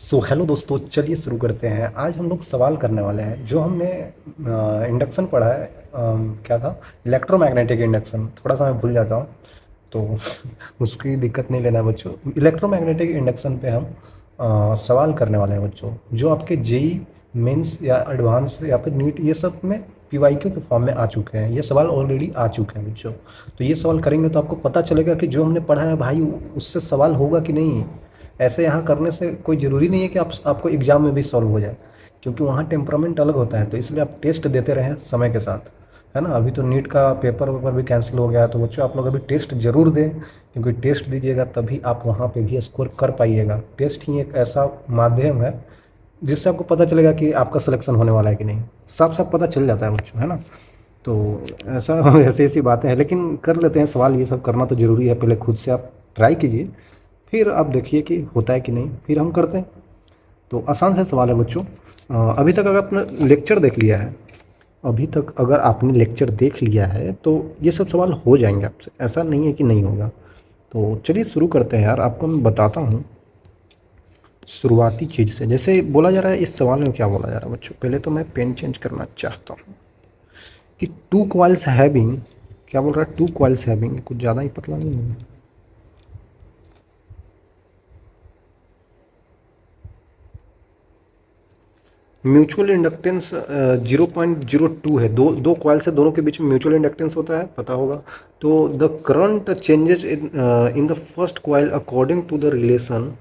So hello दोस्तों, चलिए शुरू करते हैं। आज हम लोग सवाल करने वाले हैं जो हमने इंडक्शन पढ़ा है। क्या था? Electromagnetic induction. थोड़ा सा मैं भूल जाता हूँ तो उसकी दिक्कत नहीं लेना बच्चों। इलेक्ट्रोमैग्नेटिक इंडक्शन पे हम सवाल करने वाले हैं बच्चों, जो आपके जेई मेंस या एडवांस या फिर नीट ये सब में पीवाईक्यू के फॉर्म में आ चुके हैं। ये सवाल ऑलरेडी आ चुके हैं बच्चों। तो ये सवाल करेंगे तो आपको पता चलेगा कि जो हमने पढ़ा है भाई उससे सवाल होगा कि नहीं। ऐसे यहाँ करने से कोई ज़रूरी नहीं है कि आपको एग्ज़ाम में भी सॉल्व हो जाए, क्योंकि वहाँ टेम्परामेंट अलग होता है। तो इसलिए आप टेस्ट देते रहें समय के साथ, है ना। अभी तो नीट का पेपर वेपर भी कैंसिल हो गया, तो बच्चों आप लोग अभी टेस्ट ज़रूर दें, क्योंकि टेस्ट दीजिएगा तभी आप वहाँ पे भी स्कोर कर पाइएगा। टेस्ट ही एक ऐसा माध्यम है जिससे आपको पता चलेगा कि आपका सिलेक्शन होने वाला है कि नहीं। साफ साफ पता चल जाता है बच्चों, है ना। तो ऐसा ऐसी ऐसी बातें हैं, लेकिन कर लेते हैं सवाल। ये सब करना तो ज़रूरी है। पहले खुद से आप ट्राई कीजिए, फिर आप देखिए कि होता है कि नहीं, फिर हम करते हैं। तो आसान से सवाल है बच्चों। अभी तक अगर आपने लेक्चर देख लिया है, अभी तक अगर आपने लेक्चर देख लिया है तो ये सब सवाल हो जाएंगे आपसे। ऐसा नहीं है कि नहीं होगा। तो चलिए शुरू करते हैं यार। आपको मैं बताता हूँ शुरुआती चीज़ से। जैसे बोला जा रहा है, इस सवाल में क्या बोला जा रहा है बच्चों। पहले तो मैं पेन चेंज करना चाहता हूँ कि टू कॉइल्स हैविंग, क्या बोल रहा है, टू कॉइल्स हैविंग, कुछ ज़्यादा ही पतला नहीं है। म्यूचुअल इंडक्टेंस 0.02 है। दो दो कॉइल से दोनों के बीच में म्यूचुअल इंडक्टेंस होता है, पता होगा। तो the current changes in the first coil according to the relation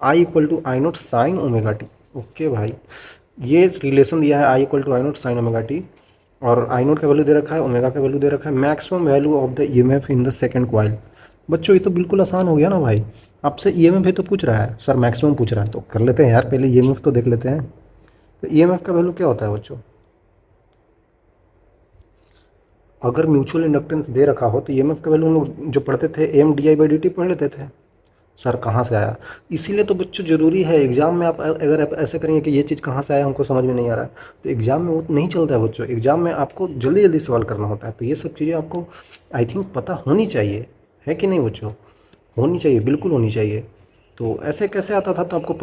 I equal to I naught sine omega t. Okay भाई, ये रिलेशन दिया है I equal to I naught sine omega t, और आई नोट का value दे रखा है, omega का value दे रखा है। Maximum value of the EMF in the second coil. बच्चों ये तो बिल्कुल आसान हो गया ना भाई। आपसे ईएमएफ है तो पूछ रहा है सर, मैक्सिमम पूछ रहा है, तो कर लेते हैं यार। पहले ईएमएफ तो देख लेते हैं। तो ईएमएफ का वैल्यू क्या होता है बच्चों? अगर म्यूचुअल इंडक्टेंस दे रखा हो तो ईएमएफ का वैल्यू हम लोग जो पढ़ते थे M D I by D T पढ़ लेते थे। सर कहाँ से आया? इसीलिए तो बच्चों ज़रूरी है एग्जाम में। आप अगर आप ऐसे करेंगे कि ये चीज़ कहाँ से आया हमको समझ में नहीं आ रहा है, तो एग्जाम में वो नहीं चलता है बच्चों। एग्जाम में आपको जल्दी जल्दी सवाल करना होता है। तो ये सब चीज़ें आपको आई थिंक पता होनी चाहिए, है कि नहीं बच्चों? होनी चाहिए, बिल्कुल होनी चाहिए। तो ऐसे कैसे आता था, तो आपको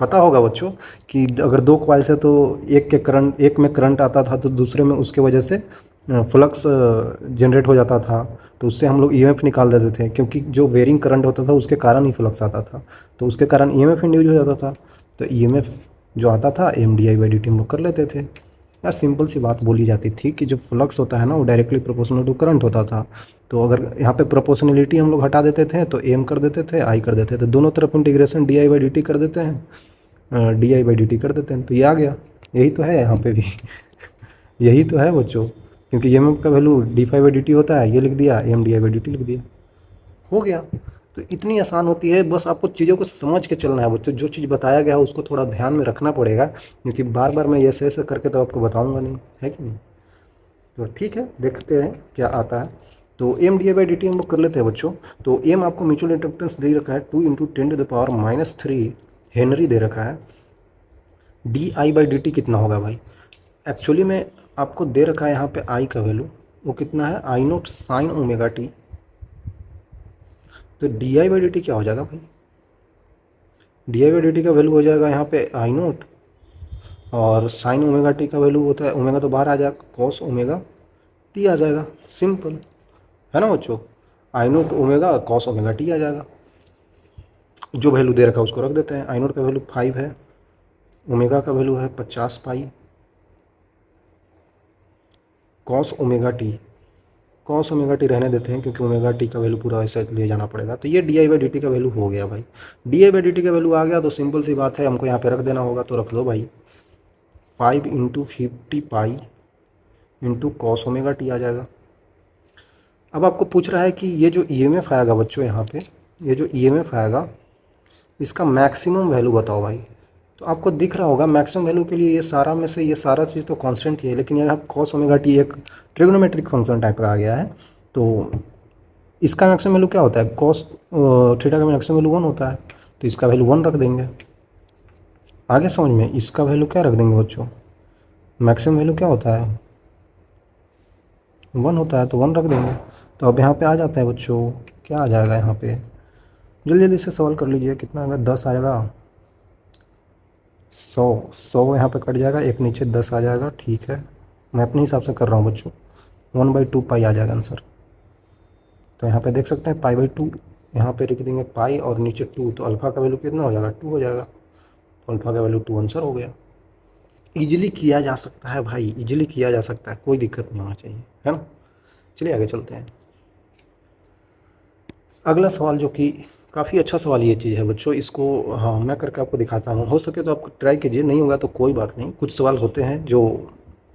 पता होगा बच्चों कि अगर दो कॉइल्स है तो एक में करंट आता था तो दूसरे में उसके वजह से फ्लक्स जनरेट हो जाता था। तो उससे हम लोग ईएमएफ निकाल देते थे, क्योंकि जो वेरिंग करंट होता था उसके कारण ही फ्लक्स आता था। तो उसके कारण ईएमएफ इंड्यूस हो जाता था। तो ईएमएफ जो आता था M D I by D T हम लोग कर लेते थे यार। सिंपल सी बात बोली जाती थी कि जो फ्लक्स होता है ना वो डायरेक्टली प्रोपोर्शनल टू करंट होता था। तो अगर यहाँ पे प्रोपोर्शनलिटी हम लोग हटा देते थे तो एम कर देते थे, आई कर देते थे। दोनों तरफ integration D I by D T कर देते हैं, D I by D T कर देते हैं, तो ये आ गया। यही तो है यहाँ पे भी यही तो है बच्चों। क्योंकि ई एम एफ का value D phi by D T होता है, ये लिख दिया, M D I by D T लिख दिया, हो गया। तो इतनी आसान होती है। बस आपको चीज़ों को समझ के चलना है बच्चों। जो चीज़ बताया गया है उसको थोड़ा ध्यान में रखना पड़ेगा, क्योंकि बार बार मैं ऐसे ऐसे करके तो आपको बताऊंगा नहीं, है कि नहीं। तो ठीक है, देखते हैं क्या आता है। तो M D I by D T हम लोग कर लेते हैं बच्चों। तो एम आपको म्यूचुअल इंडक्टेंस दे रखा है 2 × 10⁻³ हेनरी दे रखा है। D I by D T कितना होगा भाई? एक्चुअली में आपको दे रखा है यहाँ पे आई का वैल्यू, वो कितना है, आई नोट साइन ओमेगा टी। तो D I by D T क्या हो जाएगा भाई? D I by D t का वैल्यू हो जाएगा यहाँ पे आई नोट, और साइन ओमेगा टी का वैल्यू होता है, ओमेगा तो बाहर आ जाएगा, कॉस ओमेगा टी आ जाएगा। सिंपल है ना बच्चों। I naught omega cos omega t आ जाएगा। जो वैल्यू दे रखा है उसको रख देते हैं। आई नोट का वैल्यू 5 है, ओमेगा का वैल्यू है 50 pi, cos omega t, cos omega t रहने देते हैं क्योंकि ओमेगा टी का वैल्यू पूरा ऐसे ले जाना पड़ेगा। तो ये D I by D t का वैल्यू हो गया भाई। D I by D t का वैल्यू आ गया तो सिंपल सी बात है, हमको यहाँ पे रख देना होगा। तो रख दो भाई, 5 × 50 pi into cos omega t आ जाएगा। अब आपको पूछ रहा है कि ये जो ईएमएफ आएगा बच्चों यहाँ पे, ये जो ईएमएफ आएगा इसका मैक्सिमम वैल्यू बताओ भाई। तो आपको दिख रहा होगा मैक्सिमम वैल्यू के लिए ये सारा में से ये सारा चीज़ तो कांस्टेंट ही है, लेकिन यहाँ कॉस ओमेगा टी एक ट्रिग्नोमेट्रिक फंक्शन टाइप का आ गया है। तो इसका मैक्सिमम वैल्यू क्या होता है, कॉस थीटा का मैक्सिमम वैल्यू 1 होता है। तो इसका वैल्यू 1 रख देंगे। आगे समझ में, इसका वैल्यू क्या रख देंगे बच्चों? मैक्सिमम वैल्यू क्या होता है, 1 होता है, तो 1 रख देंगे। तो अब यहाँ पे आ जाता है बच्चों, क्या आ जाएगा यहाँ पे, जल्दी जल्दी से सवाल कर लीजिए। कितना आएगा, 10 आएगा, 100 100 यहाँ पे कट जाएगा, एक नीचे 10 आ जाएगा, ठीक है। मैं अपने हिसाब से कर रहा हूँ बच्चों, 1/2 पाई आ जाएगा आंसर। तो यहाँ पे देख सकते हैं पाई/2, यहाँ पे लिख देंगे पाई और नीचे 2, तो अल्फ़ा का वैल्यू कितना हो जाएगा, 2 हो जाएगा। तो अल्फ़ा का वैल्यू 2 आंसर हो गया। ईजिली किया जा सकता है भाई, ईजिली किया जा सकता है, कोई दिक्कत नहीं होना चाहिए, है ना। चलिए आगे चलते हैं। अगला सवाल जो कि काफ़ी अच्छा सवाल ये चीज़ है बच्चों, इसको हाँ मैं करके आपको दिखाता हूँ, हो सके तो आप ट्राई कीजिए, नहीं होगा तो कोई बात नहीं। कुछ सवाल होते हैं जो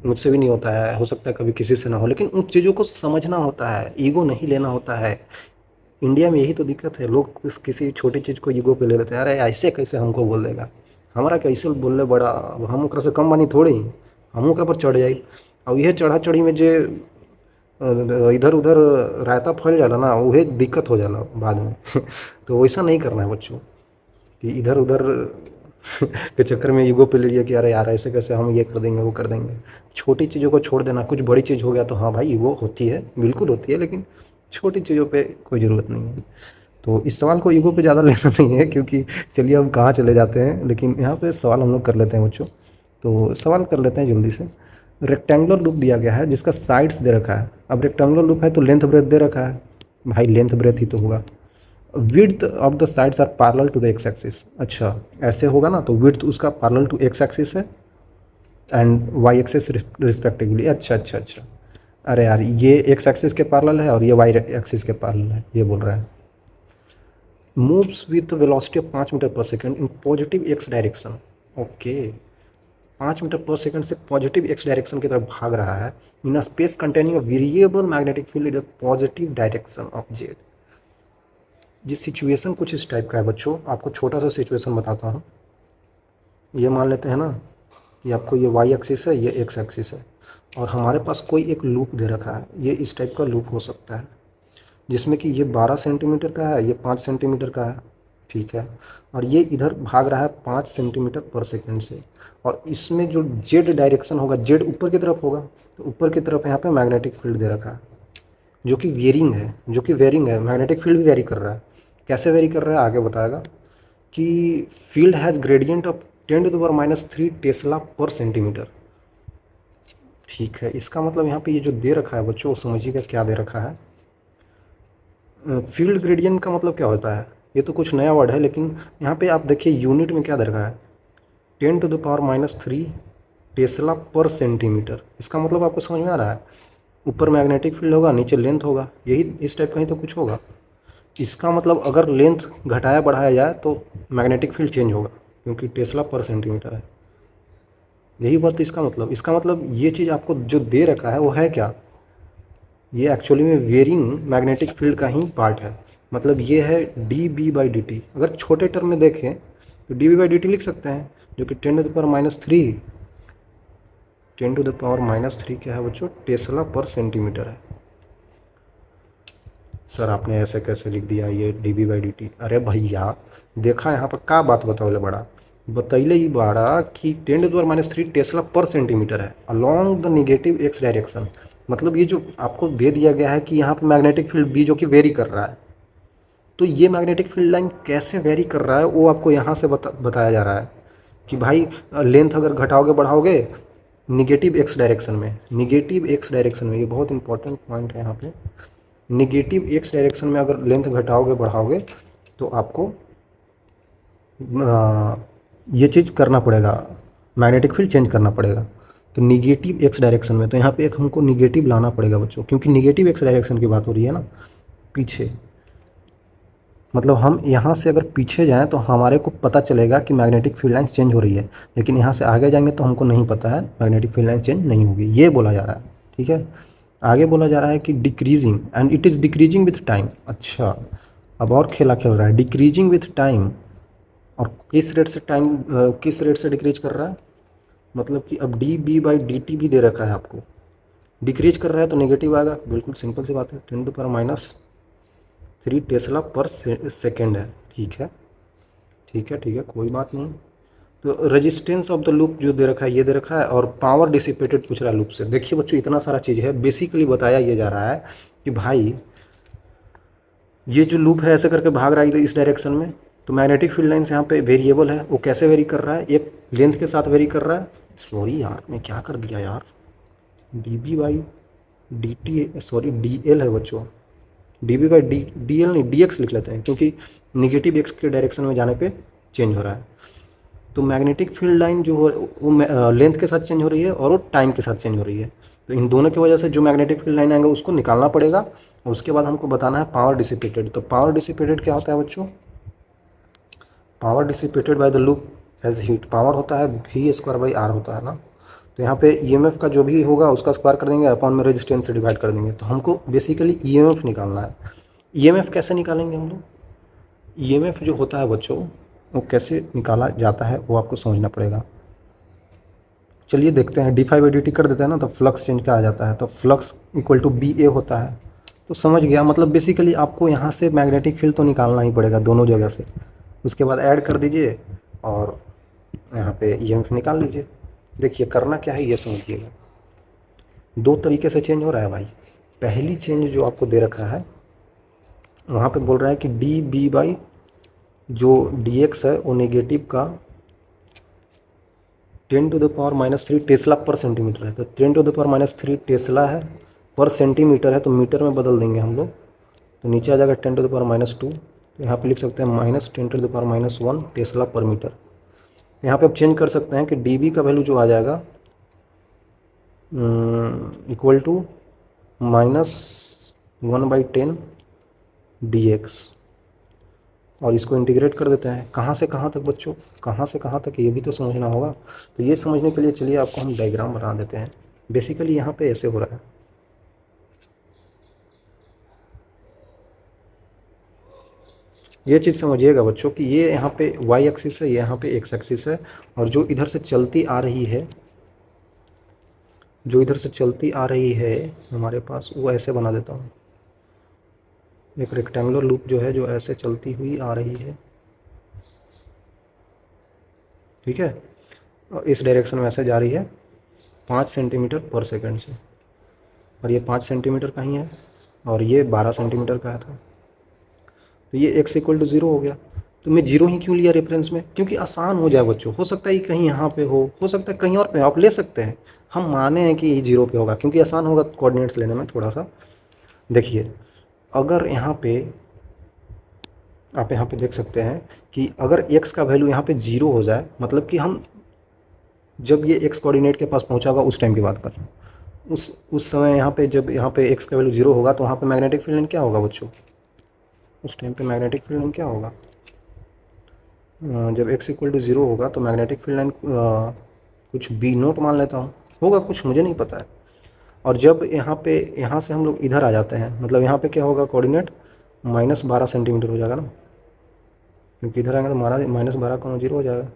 मुझसे भी नहीं होता है, हो सकता है कभी किसी से ना हो, लेकिन उन चीज़ों को समझना होता है, ईगो नहीं लेना होता है। इंडिया में यही तो दिक्कत है, लोग किसी छोटी चीज़ को ईगो पे ले लेते हैं, अरे ऐसे कैसे हमको बोल देगा, हमारा कैसे बोल ले बड़ा, अब हम ओकरा से कम बानी थोड़ी, हम ओकरा पर चढ़ जाए। और यह चढ़ा चढ़ी में जे इधर उधर रायता फैल जाला ना, वही दिक्कत हो जाला बाद में तो वैसा नहीं करना है बच्चों, कि इधर उधर के चक्कर में ईगो पे ले लिया कि अरे यार ऐसे कैसे, हम ये कर देंगे वो कर देंगे। छोटी चीज़ों को छोड़ देना, कुछ बड़ी चीज़ हो गया तो हाँ भाई ईगो होती है, बिल्कुल होती है, लेकिन छोटी चीज़ों पे कोई ज़रूरत नहीं है। तो इस सवाल को ईगो पे ज़्यादा लेना नहीं है, क्योंकि चलिए हम कहाँ चले जाते हैं, लेकिन यहाँ पे सवाल हम लोग कर लेते हैं बच्चों। तो सवाल कर लेते हैं जल्दी से। रेक्टेंगुलर लूप दिया गया है जिसका साइड्स दे रखा है। अब रेक्टेंगुलर लूप है तो लेंथ ब्रेथ दे रखा है, भाई लेंथ ब्रेथ ही तो होगा। Width of the sides are parallel to the X axis. अच्छा ऐसे होगा ना, तो विड्थ उसका पैरेलल टू एक्स एक्सिस है एंड वाई एक्सिस रिस्पेक्टिवली। अच्छा अच्छा अच्छा, अरे यार ये एक्स एक्सिस के पैरेलल है और ये वाई एक्सिस के पैरेलल है, ये बोल रहा है। Moves with velocity of 5 metre per second in positive x direction. Okay, 5 metre per second से पॉजिटिव एक्स डायरेक्शन की तरफ भाग रहा है in a space containing a variable magnetic field in positive direction of z. ये situation कुछ इस type का है बच्चों, आपको छोटा सा सिचुएशन बताता हूँ। ये मान लेते हैं ना कि आपको ये वाई एक्सिस है, ये एक्स एक्सिस है, और हमारे पास कोई एक लूप दे रखा है। ये इस टाइप का लूप हो सकता है जिसमें कि ये 12 सेंटीमीटर का है, ये 5 सेंटीमीटर का है, ठीक है। और ये इधर भाग रहा है 5 सेंटीमीटर पर सेकंड से, और इसमें जो जेड डायरेक्शन होगा, जेड ऊपर की तरफ होगा, तो ऊपर की तरफ यहाँ पे मैग्नेटिक फील्ड दे रखा है जो कि वेरिंग है, मैग्नेटिक फील्ड भी वेरी कर रहा है। कैसे वेरी कर रहा है आगे बताएगा कि field has gradient of 10⁻³ Tesla पर सेंटीमीटर। ठीक है, इसका मतलब यहाँ पे ये जो दे रखा है बच्चों, समझिएगा क्या दे रखा है। फील्ड ग्रेडियंट का मतलब क्या होता है, ये तो कुछ नया वर्ड है, लेकिन यहाँ पे आप देखिए यूनिट में क्या दे रखा है, 10⁻³ टेस्ला पर सेंटीमीटर। इसका मतलब आपको समझ में आ रहा है, ऊपर मैग्नेटिक फील्ड होगा, नीचे लेंथ होगा, यही इस टाइप का ही तो कुछ होगा। इसका मतलब अगर लेंथ घटाया बढ़ाया जाए तो मैग्नेटिक फील्ड चेंज होगा, क्योंकि टेस्ला पर सेंटीमीटर है। यही बात इसका मतलब ये चीज़ आपको जो दे रखा है वो है क्या, ये एक्चुअली में वेरिंग मैग्नेटिक फील्ड का ही पार्ट है। मतलब ये है dB/dt। अगर छोटे टर्म में देखें तो dB/dt लिख सकते हैं, जो कि 10⁻³ क्या है बच्चों, टेस्ला पर सेंटीमीटर है। सर आपने ऐसे कैसे लिख दिया ये dB/dt? अरे भैया देखा यहाँ पर क्या बात बताओले बड़ा, बतैले ही बाड़ा कि 10⁻³ टेस्ला पर सेंटीमीटर है along the negative x direction. मतलब ये जो आपको दे दिया गया है कि यहाँ पर मैग्नेटिक फील्ड बी जो कि वेरी कर रहा है, तो ये मैग्नेटिक फील्ड लाइन कैसे वेरी कर रहा है वो आपको यहाँ से बताया जा रहा है कि भाई लेंथ अगर घटाओगे बढ़ाओगे निगेटिव एक्स डायरेक्शन में, ये बहुत इंपॉर्टेंट पॉइंट है यहाँ पे। निगेटिव एक्स डायरेक्शन में अगर लेंथ घटाओगे बढ़ाओगे तो आपको ये चीज़ करना पड़ेगा, मैग्नेटिक फील्ड चेंज करना पड़ेगा। तो निगेटिव एक्स डायरेक्शन में, तो यहाँ पे एक हमको निगेटिव लाना पड़ेगा बच्चों, क्योंकि निगेटिव एक्स डायरेक्शन की बात हो रही है ना, पीछे। मतलब हम यहाँ से अगर पीछे जाएं तो हमारे को पता चलेगा कि मैग्नेटिक फील्ड लाइन्स चेंज हो रही है, लेकिन यहाँ से आगे जाएंगे तो हमको नहीं पता है, मैग्नेटिक फील्ड लाइन चेंज नहीं होगी, ये बोला जा रहा है। ठीक है, आगे बोला जा रहा है कि decreasing and it is decreasing with time. अच्छा अब और खेला खेल रहा है, डिक्रीजिंग विथ टाइम, और किस रेट से डिक्रीज कर रहा है, मतलब कि अब dB/dt भी दे रखा है आपको, डिक्रीज कर रहा है तो नेगेटिव आएगा, बिल्कुल सिंपल सी बात है, 10⁻³ टेस्ला पर सेकेंड है। ठीक है, कोई बात नहीं। तो रेजिस्टेंस ऑफ द लूप जो दे रखा है ये दे रखा है, और पावर डिसिपेटेड पूछ रहा है लूप से। देखिए बच्चों इतना सारा चीज़ है, बेसिकली बताया ये जा रहा है कि भाई ये जो लूप है ऐसे करके भाग रहा है इस डायरेक्शन में, तो मैग्नेटिक फील्ड लाइन्स यहाँ पे वेरिएबल है, वो कैसे वेरी कर रहा है, एक लेंथ के साथ वेरी कर रहा है। सॉरी यार, मैं क्या कर दिया यार, D B by D T, sorry D L है बच्चों, D B by D L नहीं, डी एक्स लिख लेते हैं, क्योंकि निगेटिव एक्स के डायरेक्शन में जाने पे चेंज हो रहा है। तो मैग्नेटिक फील्ड लाइन जो हो वो लेंथ के साथ चेंज हो रही है और वो टाइम के साथ चेंज हो रही है। तो इन दोनों की वजह से जो मैग्नेटिक फील्ड लाइन आएंगे उसको निकालना पड़ेगा, और उसके बाद हमको बताना है पावर डिसिपेटेड। तो पावर डिसिपेटेड क्या होता है बच्चों, power dissipated by the loop as heat, power होता है वी स्क्वायर बाई आर होता है ना। तो यहाँ पे ईएमएफ का जो भी होगा उसका स्क्वायर कर देंगे, अपॉन में रेजिस्टेंस से डिवाइड कर देंगे। तो हमको बेसिकली ईएमएफ निकालना है। ईएमएफ कैसे निकालेंगे हम लोग, ईएमएफ जो होता है बच्चों वो कैसे निकाला जाता है वो आपको समझना पड़ेगा। चलिए देखते हैं, D phi by D T कर देते हैं ना, तो फ्लक्स चेंज का आ जाता है, तो flux equal to be A होता है। तो समझ गया, मतलब बेसिकली आपको यहाँ से मैग्नेटिक फील्ड तो निकालना ही पड़ेगा दोनों जगह से, उसके बाद ऐड कर दीजिए और यहाँ पे ईएमएफ निकाल लीजिए। देखिए करना क्या है ये समझिएगा, दो तरीके से चेंज हो रहा है भाई। पहली चेंज जो आपको दे रखा है वहाँ पे बोल रहा है कि डी बी बाई जो डी एक्स है वो नेगेटिव का 10⁻³ टेस्ला पर सेंटीमीटर है। तो 10⁻³ टेस्ला है पर सेंटीमीटर है, तो मीटर में बदल देंगे हम लोग, तो नीचे आ जाएगा 10⁻²। तो यहाँ पे लिख सकते हैं -10⁻⁻1 टेस्ला पर मीटर। यहाँ पे आप चेंज कर सकते हैं कि डी बी का वैल्यू जो आ जाएगा इक्वल टू -1/10 डी एक्स, और इसको इंटीग्रेट कर देते हैं। कहाँ से कहाँ तक बच्चों, कहाँ से कहाँ तक, ये भी तो समझना होगा। तो ये समझने के लिए चलिए आपको हम डायग्राम बना देते हैं। बेसिकली यहाँ पे ऐसे हो रहा है, ये चीज़ समझिएगा बच्चों कि ये यहाँ पे वाई एक्सिस है, ये यहाँ पे एक्स एक्सिस है, और जो इधर से चलती आ रही है, जो इधर से चलती आ रही है हमारे पास, वो ऐसे बना देता हूँ। एक रेक्टेंगुलर लूप जो है जो ऐसे चलती हुई आ रही है, ठीक है, और इस डायरेक्शन में ऐसे जा रही है 5 सेंटीमीटर पर सेकंड से, और ये 5 सेंटीमीटर का ही है और ये 12 सेंटीमीटर का था। तो ये x इक्वल टू 0 हो गया। तो मैं 0 ही क्यों लिया रेफरेंस में, क्योंकि आसान हो जाए बच्चों। हो सकता है ये कहीं यहाँ पे हो सकता है कहीं और पे, आप ले सकते हैं। हम माने हैं कि ये 0 पे होगा क्योंकि आसान होगा कोऑर्डिनेट्स लेने में थोड़ा सा। देखिए अगर यहाँ पे आप यहाँ पे देख सकते हैं कि अगर x का वैल्यू यहाँ पे 0 हो जाए, मतलब कि हम जब ये x कोऑर्डिनेट के पास पहुँचा होगा उस टाइम की बात कर रहे हैं, उस समय यहाँ पे जब यहाँ पे x का वैल्यू 0 होगा तो वहाँ पे मैग्नेटिक फील्ड लाइन क्या होगा बच्चों, उस टाइम पे मैग्नेटिक फील्ड लाइन क्या होगा, जब x इक्वल टू 0 होगा तो मैग्नेटिक फील्ड लाइन कुछ बी नोट मान लेता हूँ, होगा कुछ, मुझे नहीं पता है। और जब यहाँ से हम लोग इधर आ जाते हैं, मतलब यहाँ पे क्या होगा, कोऑर्डिनेट -12 सेंटीमीटर हो जाएगा ना, क्योंकि इधर आएंगे तो हमारा -12,0 हो जाएगा।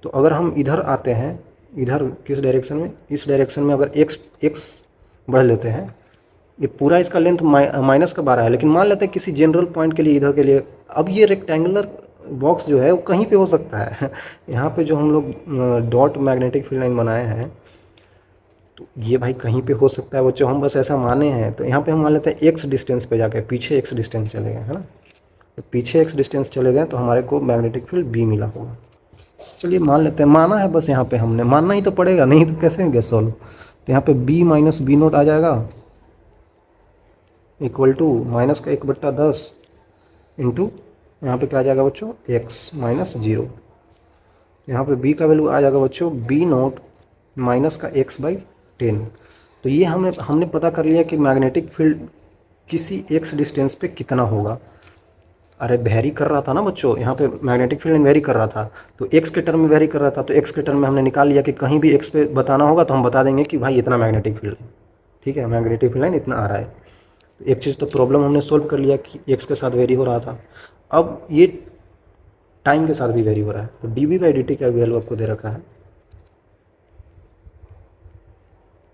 तो अगर हम इधर आते हैं, इधर किस डायरेक्शन में, इस डायरेक्शन में अगर x बढ़ लेते हैं, ये पूरा इसका लेंथ -12 है, लेकिन मान लेते हैं किसी जनरल पॉइंट के लिए, इधर के लिए, अब ये रेक्टेंगुलर बॉक्स जो है वो कहीं पे हो सकता है। यहाँ पे जो हम लोग डॉट मैग्नेटिक फील्ड लाइन बनाए हैं, तो ये भाई कहीं पे हो सकता है बच्चों, हम बस ऐसा माने हैं। तो यहाँ पे हम मान लेते हैं x डिस्टेंस पे जाके, पीछे x डिस्टेंस चले गए, है ना, तो पीछे x डिस्टेंस चले गए तो हमारे को मैग्नेटिक फील्ड B मिला होगा। चलिए मान लेते हैं, माना है बस, यहाँ पे हमने मानना ही तो पड़ेगा, नहीं तो कैसे होंगे सॉल्व। तो यहाँ पे B माइनस B नोट आ जाएगा इक्वल टू -1/10 इंटू यहाँ पे क्या आ जाएगा बच्चों, x -0। यहाँ पे B का वैल्यू आ जाएगा बच्चों B नोट -x/10। तो ये हमने पता कर लिया कि मैग्नेटिक फील्ड किसी x डिस्टेंस पे कितना होगा। अरे वेरी कर रहा था ना बच्चों, यहाँ पे मैग्नेटिक फील्ड वेरी कर रहा था, तो x के टर्म में वेरी कर रहा था, तो x के टर्म में हमने निकाल लिया कि कहीं भी x पे बताना होगा तो हम बता देंगे कि भाई इतना मैग्नेटिक फील्ड है, ठीक है, मैग्नेटिक फील्ड लाइन इतना आ रहा है। तो एक चीज़ तो प्रॉब्लम हमने सोल्व कर लिया कि x के साथ वेरी हो रहा था, अब ये टाइम के साथ भी वेरी हो रहा है। तो dB/dt का वैल्यू आपको दे रखा है,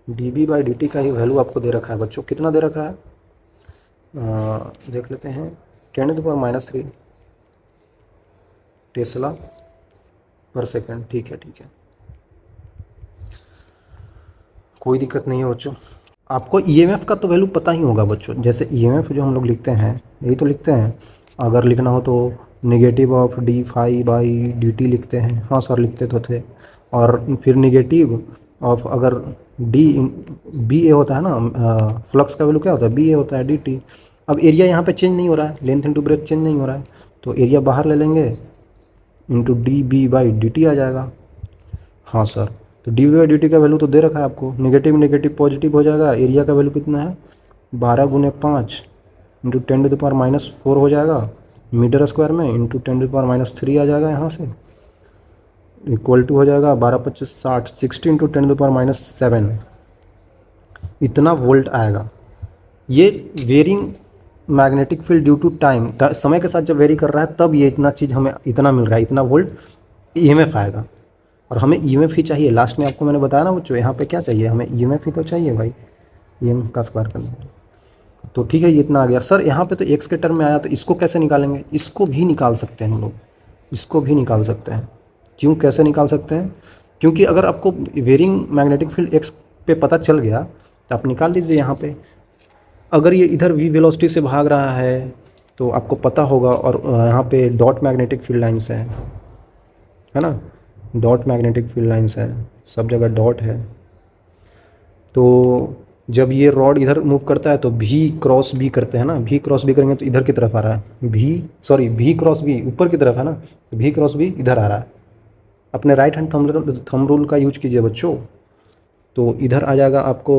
dB/dt का ही वैल्यू आपको दे रखा है बच्चों, कितना दे रखा है, देख लेते हैं, 10⁻³ टेस्ला पर सेकंड, ठीक है, कोई दिक्कत नहीं है बच्चों। आपको ईएमएफ का तो वैल्यू पता ही होगा बच्चों, जैसे ईएमएफ जो हम लोग लिखते हैं, यही तो लिखते हैं, अगर लिखना हो तो negative of D phi by D T लिखते हैं, हाँ सर लिखते तो थे। और फिर नेगेटिव ऑफ अगर डी बी ए होता है ना, फ्लक्स का वैल्यू क्या होता है, बी ए होता है डी टी। अब एरिया यहाँ पे चेंज नहीं हो रहा है, लेंथ इंटू ब्रेथ चेंज नहीं हो रहा है, तो एरिया बाहर ले लेंगे into d B by D t आ जाएगा। हाँ सर, तो d B by D t का वैल्यू तो दे रखा है आपको, नेगेटिव नेगेटिव पॉजिटिव हो जाएगा, एरिया का वैल्यू कितना है 12 × 5 इंटू 10⁻⁻4 हो जाएगा मीटर स्क्वायर में, इंटू 10⁻³ आ जाएगा यहाँ से, इक्वल टू हो जाएगा 12×5 = 60, 60 इंटू 10⁻⁷ इतना वोल्ट आएगा। ये varying magnetic field due to time, समय के साथ जब वेरी कर रहा है तब ये इतना चीज़ हमें इतना मिल रहा है, इतना वोल्ट ईएमएफ आएगा। और हमें ईएमएफ ही चाहिए, लास्ट में आपको मैंने बताया ना बच्चों, यहाँ पे क्या चाहिए हमें, ईएमएफ ही तो चाहिए भाई, ईएमएफ का स्क्वायर करने के लिए। तो ठीक है, ये इतना आ गया। सर यहाँ पे तो एक्स के टर्म में आया, तो इसको कैसे निकालेंगे, इसको भी निकाल सकते हैं हम लोग, इसको भी निकाल सकते हैं। क्यों, कैसे निकाल सकते हैं, क्योंकि अगर आपको वेरिंग मैग्नेटिक फील्ड एक्स पे पता चल गया तो आप निकाल लीजिए यहाँ पे। अगर ये इधर वी वेलोसिटी से भाग रहा है तो आपको पता होगा, और यहाँ पे डॉट मैग्नेटिक फील्ड लाइन्स है ना, डॉट मैग्नेटिक फील्ड लाइन्स है, सब जगह डॉट है। तो जब ये रॉड इधर मूव करता है तो भी क्रॉस बी करते हैं ना, भी क्रॉस बी करेंगे तो इधर की तरफ आ रहा है, भी क्रॉस बी ऊपर की तरफ है ना, तो भी क्रॉस बी इधर आ रहा है। अपने राइट हैंड थंब रूल का यूज कीजिए बच्चों, तो इधर आ जाएगा आपको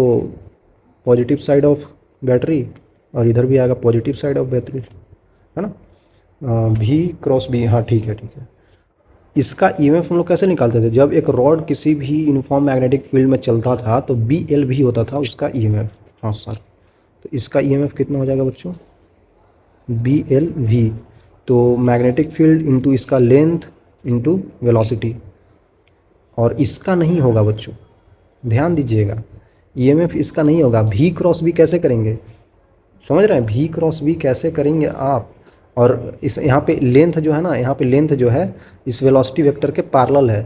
पॉजिटिव साइड ऑफ बैटरी, और इधर भी आएगा पॉजिटिव साइड ऑफ बैटरी, है ना, भी क्रॉस बी, हाँ ठीक है ठीक है। इसका ईएमएफ हम लोग कैसे निकालते थे, जब एक रॉड किसी भी यूनिफॉर्म मैग्नेटिक फील्ड में चलता था तो बी एल भी होता था उसका ईएमएफ। हाँ सर, तो इसका ईएमएफ कितना हो जाएगा बच्चों, बी एल वी, तो मैग्नेटिक फील्ड इंटू इसका लेंथ इंटू वेलोसिटी। और इसका नहीं होगा बच्चों, ध्यान दीजिएगा, ईएमएफ इसका नहीं होगा। भी क्रॉस बी कैसे करेंगे, समझ रहे हैं, भी क्रॉस बी कैसे करेंगे आप, और इस यहाँ पे लेंथ जो है ना, यहाँ पे लेंथ जो है इस वेलोसिटी वेक्टर के पैरेलल है,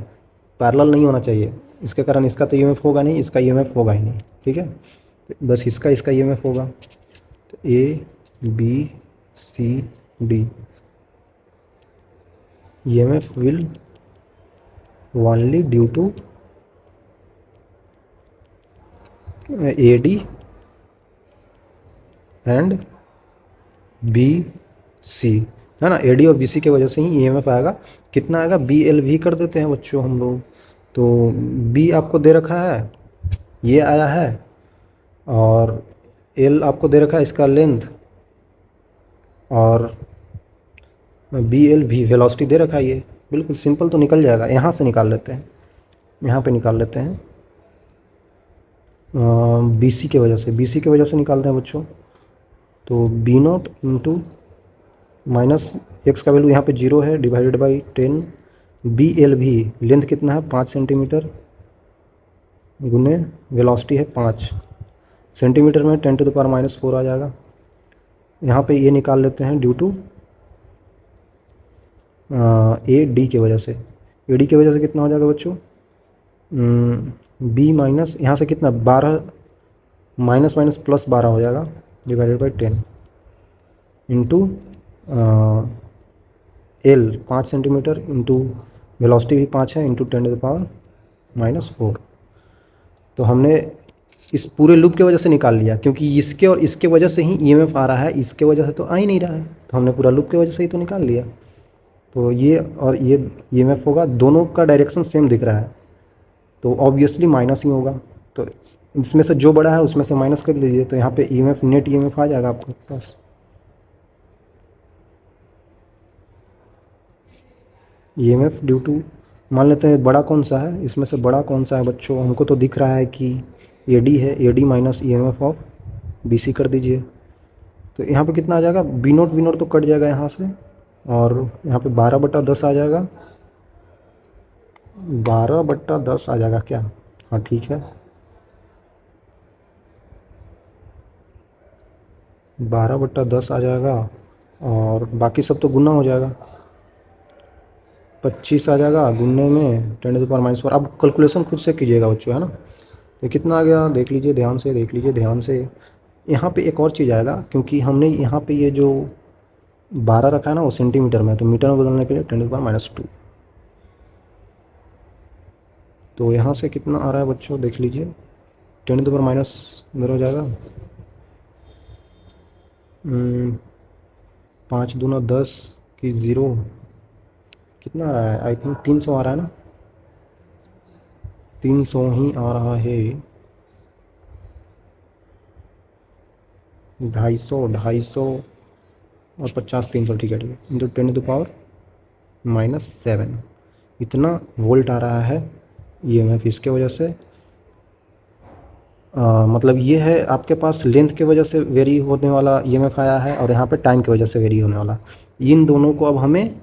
पैरेलल नहीं होना चाहिए, इसके कारण इसका तो ईएमएफ होगा नहीं, इसका ईएमएफ होगा ही नहीं, ठीक है, बस इसका ईएमएफ होगा। तो A B C D, EMF will only due to A D and B C, है ना, ए डी और बी सी की वजह से ही ईएमएफ आएगा। कितना आएगा, बी एल वी कर देते हैं बच्चों हम लोग, तो बी आपको दे रखा है, ये आया है, और एल आपको दे रखा है इसका लेंथ, और बी एल भी वेलोसिटी दे रखा है। ये बिल्कुल सिंपल तो निकल जाएगा, यहाँ से निकाल लेते हैं, यहाँ पे निकाल लेते हैं, बी सी की वजह से निकालते हैं बच्चों। तो B not into minus X का वैल्यू यहाँ पे 0 है, डिवाइडेड बाई 10, बी एल भी लेंथ कितना है 5 सेंटीमीटर, गुने वेलोसिटी है 5 सेंटीमीटर में 10⁻⁴ आ जाएगा। यहाँ पे ये निकाल लेते हैं ड्यू टू ए डी की वजह से, ए डी की वजह से कितना हो जाएगा बच्चों, बी माइनस यहाँ से कितना 12 माइनस माइनस प्लस 12 हो जाएगा, divided by 10 into L 5 centimetre into velocity भी 5 है, इंटू 10⁻⁻⁴। तो हमने इस पूरे लूप की वजह से निकाल लिया, क्योंकि इसके और इसके वजह से ही ईएमएफ आ रहा है, इसके वजह से तो आ ही नहीं रहा है, तो हमने पूरा लूप की वजह से ही तो निकाल लिया। तो ये और ये ईएमएफ होगा, दोनों का डायरेक्शन सेम दिख रहा है, तो ऑब्वियसली माइनस ही होगा। तो इसमें से जो बड़ा है उसमें से माइनस कर लीजिए, तो यहाँ पे ईएमएफ नेट ईएमएफ आ जाएगा आपके पास। ईएमएफ ड्यू टू, मान लेते हैं बड़ा कौन सा है, इसमें से बड़ा कौन सा है बच्चों, हमको तो दिख रहा है कि ए डी है, A D minus EMF of B C कर दीजिए। तो यहाँ पे कितना आ जाएगा, बी नोट तो कट जाएगा यहाँ से, और यहाँ पे 12/10 आ जाएगा, 12/10 आ जाएगा क्या, हाँ ठीक है, 12/10 आ जाएगा, और बाकी सब तो गुना हो जाएगा, 25 आ जाएगा गुन्ने में 10⁻⁴। अब कैलकुलेशन खुद से कीजिएगा बच्चों, है ना। तो कितना आ गया देख लीजिए, ध्यान से देख लीजिए, ध्यान से। यहाँ पे एक और चीज़ आएगा, क्योंकि हमने यहाँ पे ये जो 12 रखा है ना, वो सेंटीमीटर में, तो मीटर में बदलने के लिए 10⁻²। तो यहाँ से कितना आ रहा है बच्चों, देख लीजिए, 10⁻, इधर हो जाएगा 5 दूना 10 की 0, कितना आ रहा है, आई थिंक 300 आ रहा है ना, 300 ही आ रहा है, 250 और 50, 300, ठीक है ठीक है, इंटू 10⁻⁻7, इतना वोल्ट आ रहा है ईएमएफ इसके वजह से। मतलब ये है आपके पास लेंथ के वजह से वेरी होने वाला ईएमएफ आया है, और यहाँ पे टाइम की वजह से वेरी होने वाला। इन दोनों को अब हमें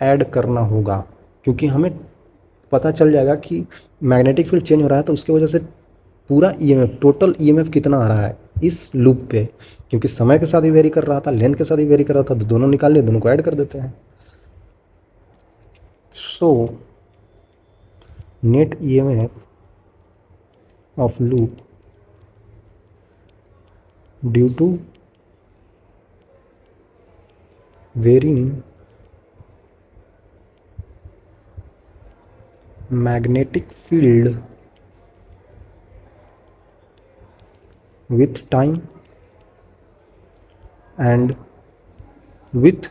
ऐड करना होगा, क्योंकि हमें पता चल जाएगा कि मैग्नेटिक फील्ड चेंज हो रहा है, तो उसके वजह से पूरा ईएमएफ, टोटल ईएमएफ कितना आ रहा है इस लूप पे, क्योंकि समय के साथ भी वेरी कर रहा था, लेंथ के साथ भी वेरी कर रहा था, तो दोनों निकाल लिए, दोनों को ऐड कर देते हैं। So net EMF of loop due to varying magnetic field with time and with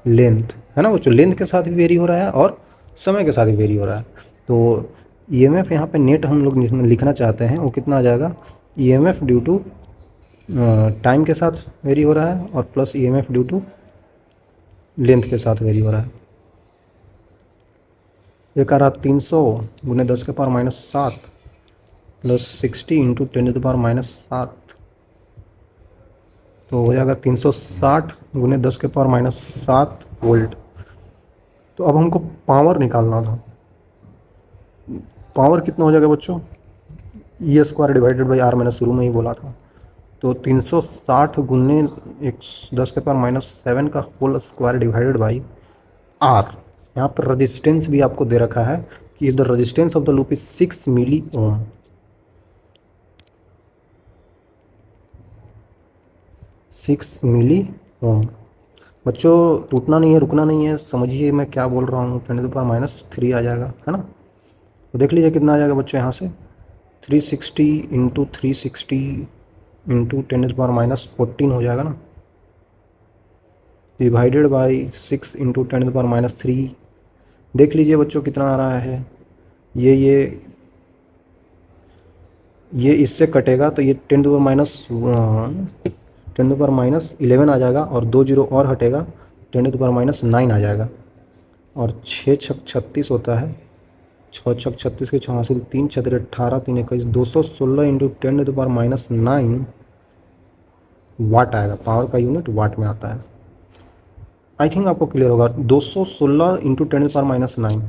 length, है ना बच्चों, लेंथ के साथ भी वेरी हो रहा है और समय के साथ भी वेरी हो रहा है। तो ईएमएफ यहाँ पे नेट हम लोग लिखना चाहते हैं, वो कितना आ जाएगा, ईएमएफ ड्यू टू टाइम के साथ वेरी हो रहा है और plus EMF due to length के साथ वेरी हो रहा है। एक आ रहा 300 गुने 10⁻⁻7 प्लस 60 इंटू 10⁻⁻7, तो हो जाएगा 360 गुने 10⁻⁻7 वोल्ट। तो अब हमको पावर निकालना था, पावर कितना हो जाएगा बच्चों, E² डिवाइडेड बाई आर, मैंने शुरू में ही बोला था। तो 360 गुने 10⁻⁻7 का whole square divided by R. यहाँ पर रजिस्टेंस भी आपको दे रखा है कि the resistance of the loop is 6 milliohm. 6 milliohm. बच्चों टूटना नहीं है, रुकना नहीं है, समझिए मैं क्या बोल रहा हूँ। 10⁻³ आ जाएगा, है ना। तो देख लीजिए कितना आ जाएगा बच्चों, यहाँ से 360 इंटू 360 इंटू 10⁻14 हो जाएगा ना, डिवाइडेड बाई 6 इंटू 10⁻3। देख लीजिए बच्चों कितना आ रहा है, ये इससे कटेगा तो ये 10⁻11 आ जाएगा, और 2 जीरो और हटेगा, 10⁻9 आ जाएगा। और 6 छक 36 होता है, 6 छक 36 के 6 हासिल, 3 छतरे 18, 3 21, 216 इंटू 10⁻9 वाट आएगा। पावर का यूनिट वाट में आता है। आई थिंक आपको क्लियर होगा। 216 इंटू 10⁻9,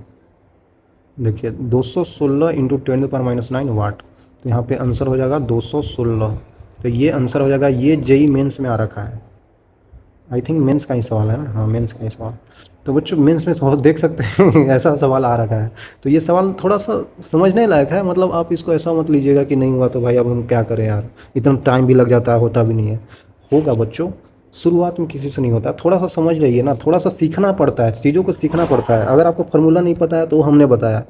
देखिए 216 इंटू 10⁻9 वाट। तो यहाँ पे आंसर हो जाएगा 216। तो ये आंसर हो जाएगा, ये जेई मेंस में आ रखा है। आई थिंक मेंस का ही सवाल है ना, हाँ मेंस का ही सवाल। तो बच्चों मेंस में सवाल देख सकते हैं ऐसा सवाल आ रखा है। तो ये सवाल थोड़ा सा समझने लायक है, मतलब आप इसको ऐसा मत लीजिएगा कि नहीं हुआ तो भाई अब हम क्या करें यार, इतना टाइम भी लग जाता है, होता भी नहीं है। होगा बच्चों, शुरुआत में किसी से नहीं होता, थोड़ा सा समझ रहिए ना, थोड़ा सा सीखना पड़ता है, चीज़ों को सीखना पड़ता है। अगर आपको फार्मूला नहीं पता है तो हमने बताया,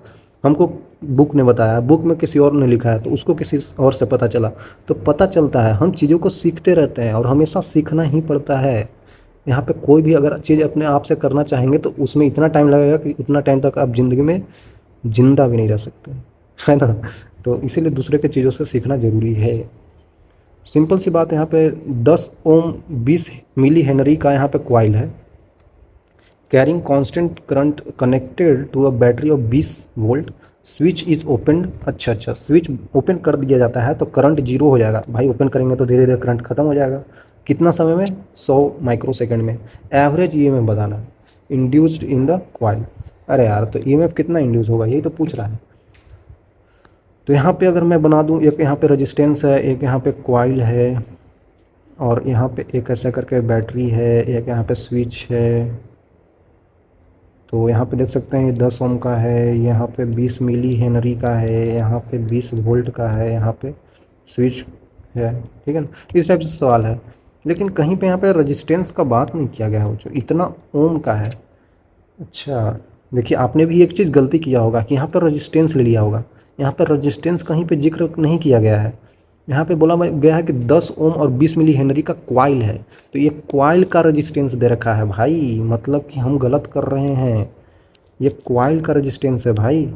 हमको बुक ने बताया, बुक में किसी और ने लिखा है तो उसको किसी और से पता चला, तो पता चलता है। हम चीज़ों को सीखते रहते हैं और हमेशा सीखना ही पड़ता है। यहाँ पे कोई भी अगर चीज़ अपने आप से करना चाहेंगे तो उसमें इतना टाइम लगेगा कि उतना टाइम तक आप ज़िंदगी में ज़िंदा भी नहीं रह सकते, है ना। तो इसीलिए दूसरे के चीज़ों से सीखना ज़रूरी है। सिंपल सी बात है, यहाँ पे 10 ओम 20 मिली हेनरी का यहाँ पे कॉइल है, carrying constant current connected to a battery of 20 volt, switch is opened. अच्छा, स्विच ओपन कर दिया जाता है तो करंट जीरो हो जाएगा। भाई ओपन करेंगे तो धीरे धीरे करंट खत्म हो जाएगा। कितना समय में, 100 माइक्रोसेकंड में। एवरेज ईएमएफ बताना है इंड्यूस्ड इन द कॉइल। अरे यार, तो ईएमएफ कितना इंड्यूस होगा यही तो पूछ रहा है। तो यहाँ पे अगर मैं बना दूँ, एक यहाँ पे रेजिस्टेंस है, एक यहाँ पे कॉइल है, और यहाँ पे एक ऐसा करके बैटरी है, एक यहाँ पे स्विच है। तो यहाँ पे देख सकते हैं ये 10 ओम का है, यहाँ पे 20 मिली हेनरी का है, यहाँ पे 20 वोल्ट का है, यहाँ पे स्विच है, ठीक है ना। इस टाइप से सवाल है। लेकिन कहीं पे यहाँ पे रेजिस्टेंस का बात नहीं किया गया है बच्चों, इतना ओम का है। अच्छा, देखिए आपने भी एक चीज़ गलती किया होगा कि यहाँ पर रेजिस्टेंस ले लिया होगा। यहाँ पर रेजिस्टेंस कहीं पे जिक्र नहीं किया गया है। यहाँ पे बोला गया है कि 10 ओम और 20 मिली हेनरी का क्वाइल है, तो ये क्वाइल का रेजिस्टेंस दे रखा है भाई, मतलब कि हम गलत कर रहे हैं। ये क्वाइल का रेजिस्टेंस है भाई,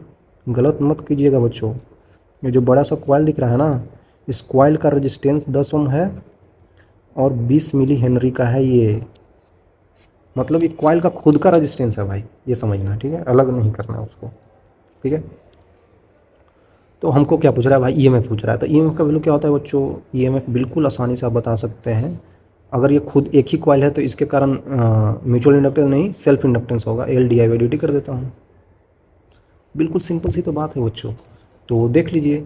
गलत मत कीजिएगा बच्चों। ये जो बड़ा सा क्वाइल दिख रहा है ना, इस क्वाइल का रेजिस्टेंस 10 ओम है और 20 मिली हेनरी का है ये, मतलब ये कॉइल का खुद का रेजिस्टेंस है भाई, ये समझना है, ठीक है, अलग नहीं करना है उसको, ठीक है। तो हमको क्या पूछ रहा है भाई, ईएमएफ पूछ रहा है। तो ईएमएफ का वैल्यू क्या होता है बच्चों, ईएमएफ बिल्कुल आसानी से आप बता सकते हैं। अगर ये खुद एक ही कॉइल है तो इसके कारण म्यूचुअल इंडक्टेंस नहीं सेल्फ इंडक्टेंस होगा, L D I by D T कर देता हूँ। बिल्कुल सिंपल सी तो बात है बच्चों। तो देख लीजिए,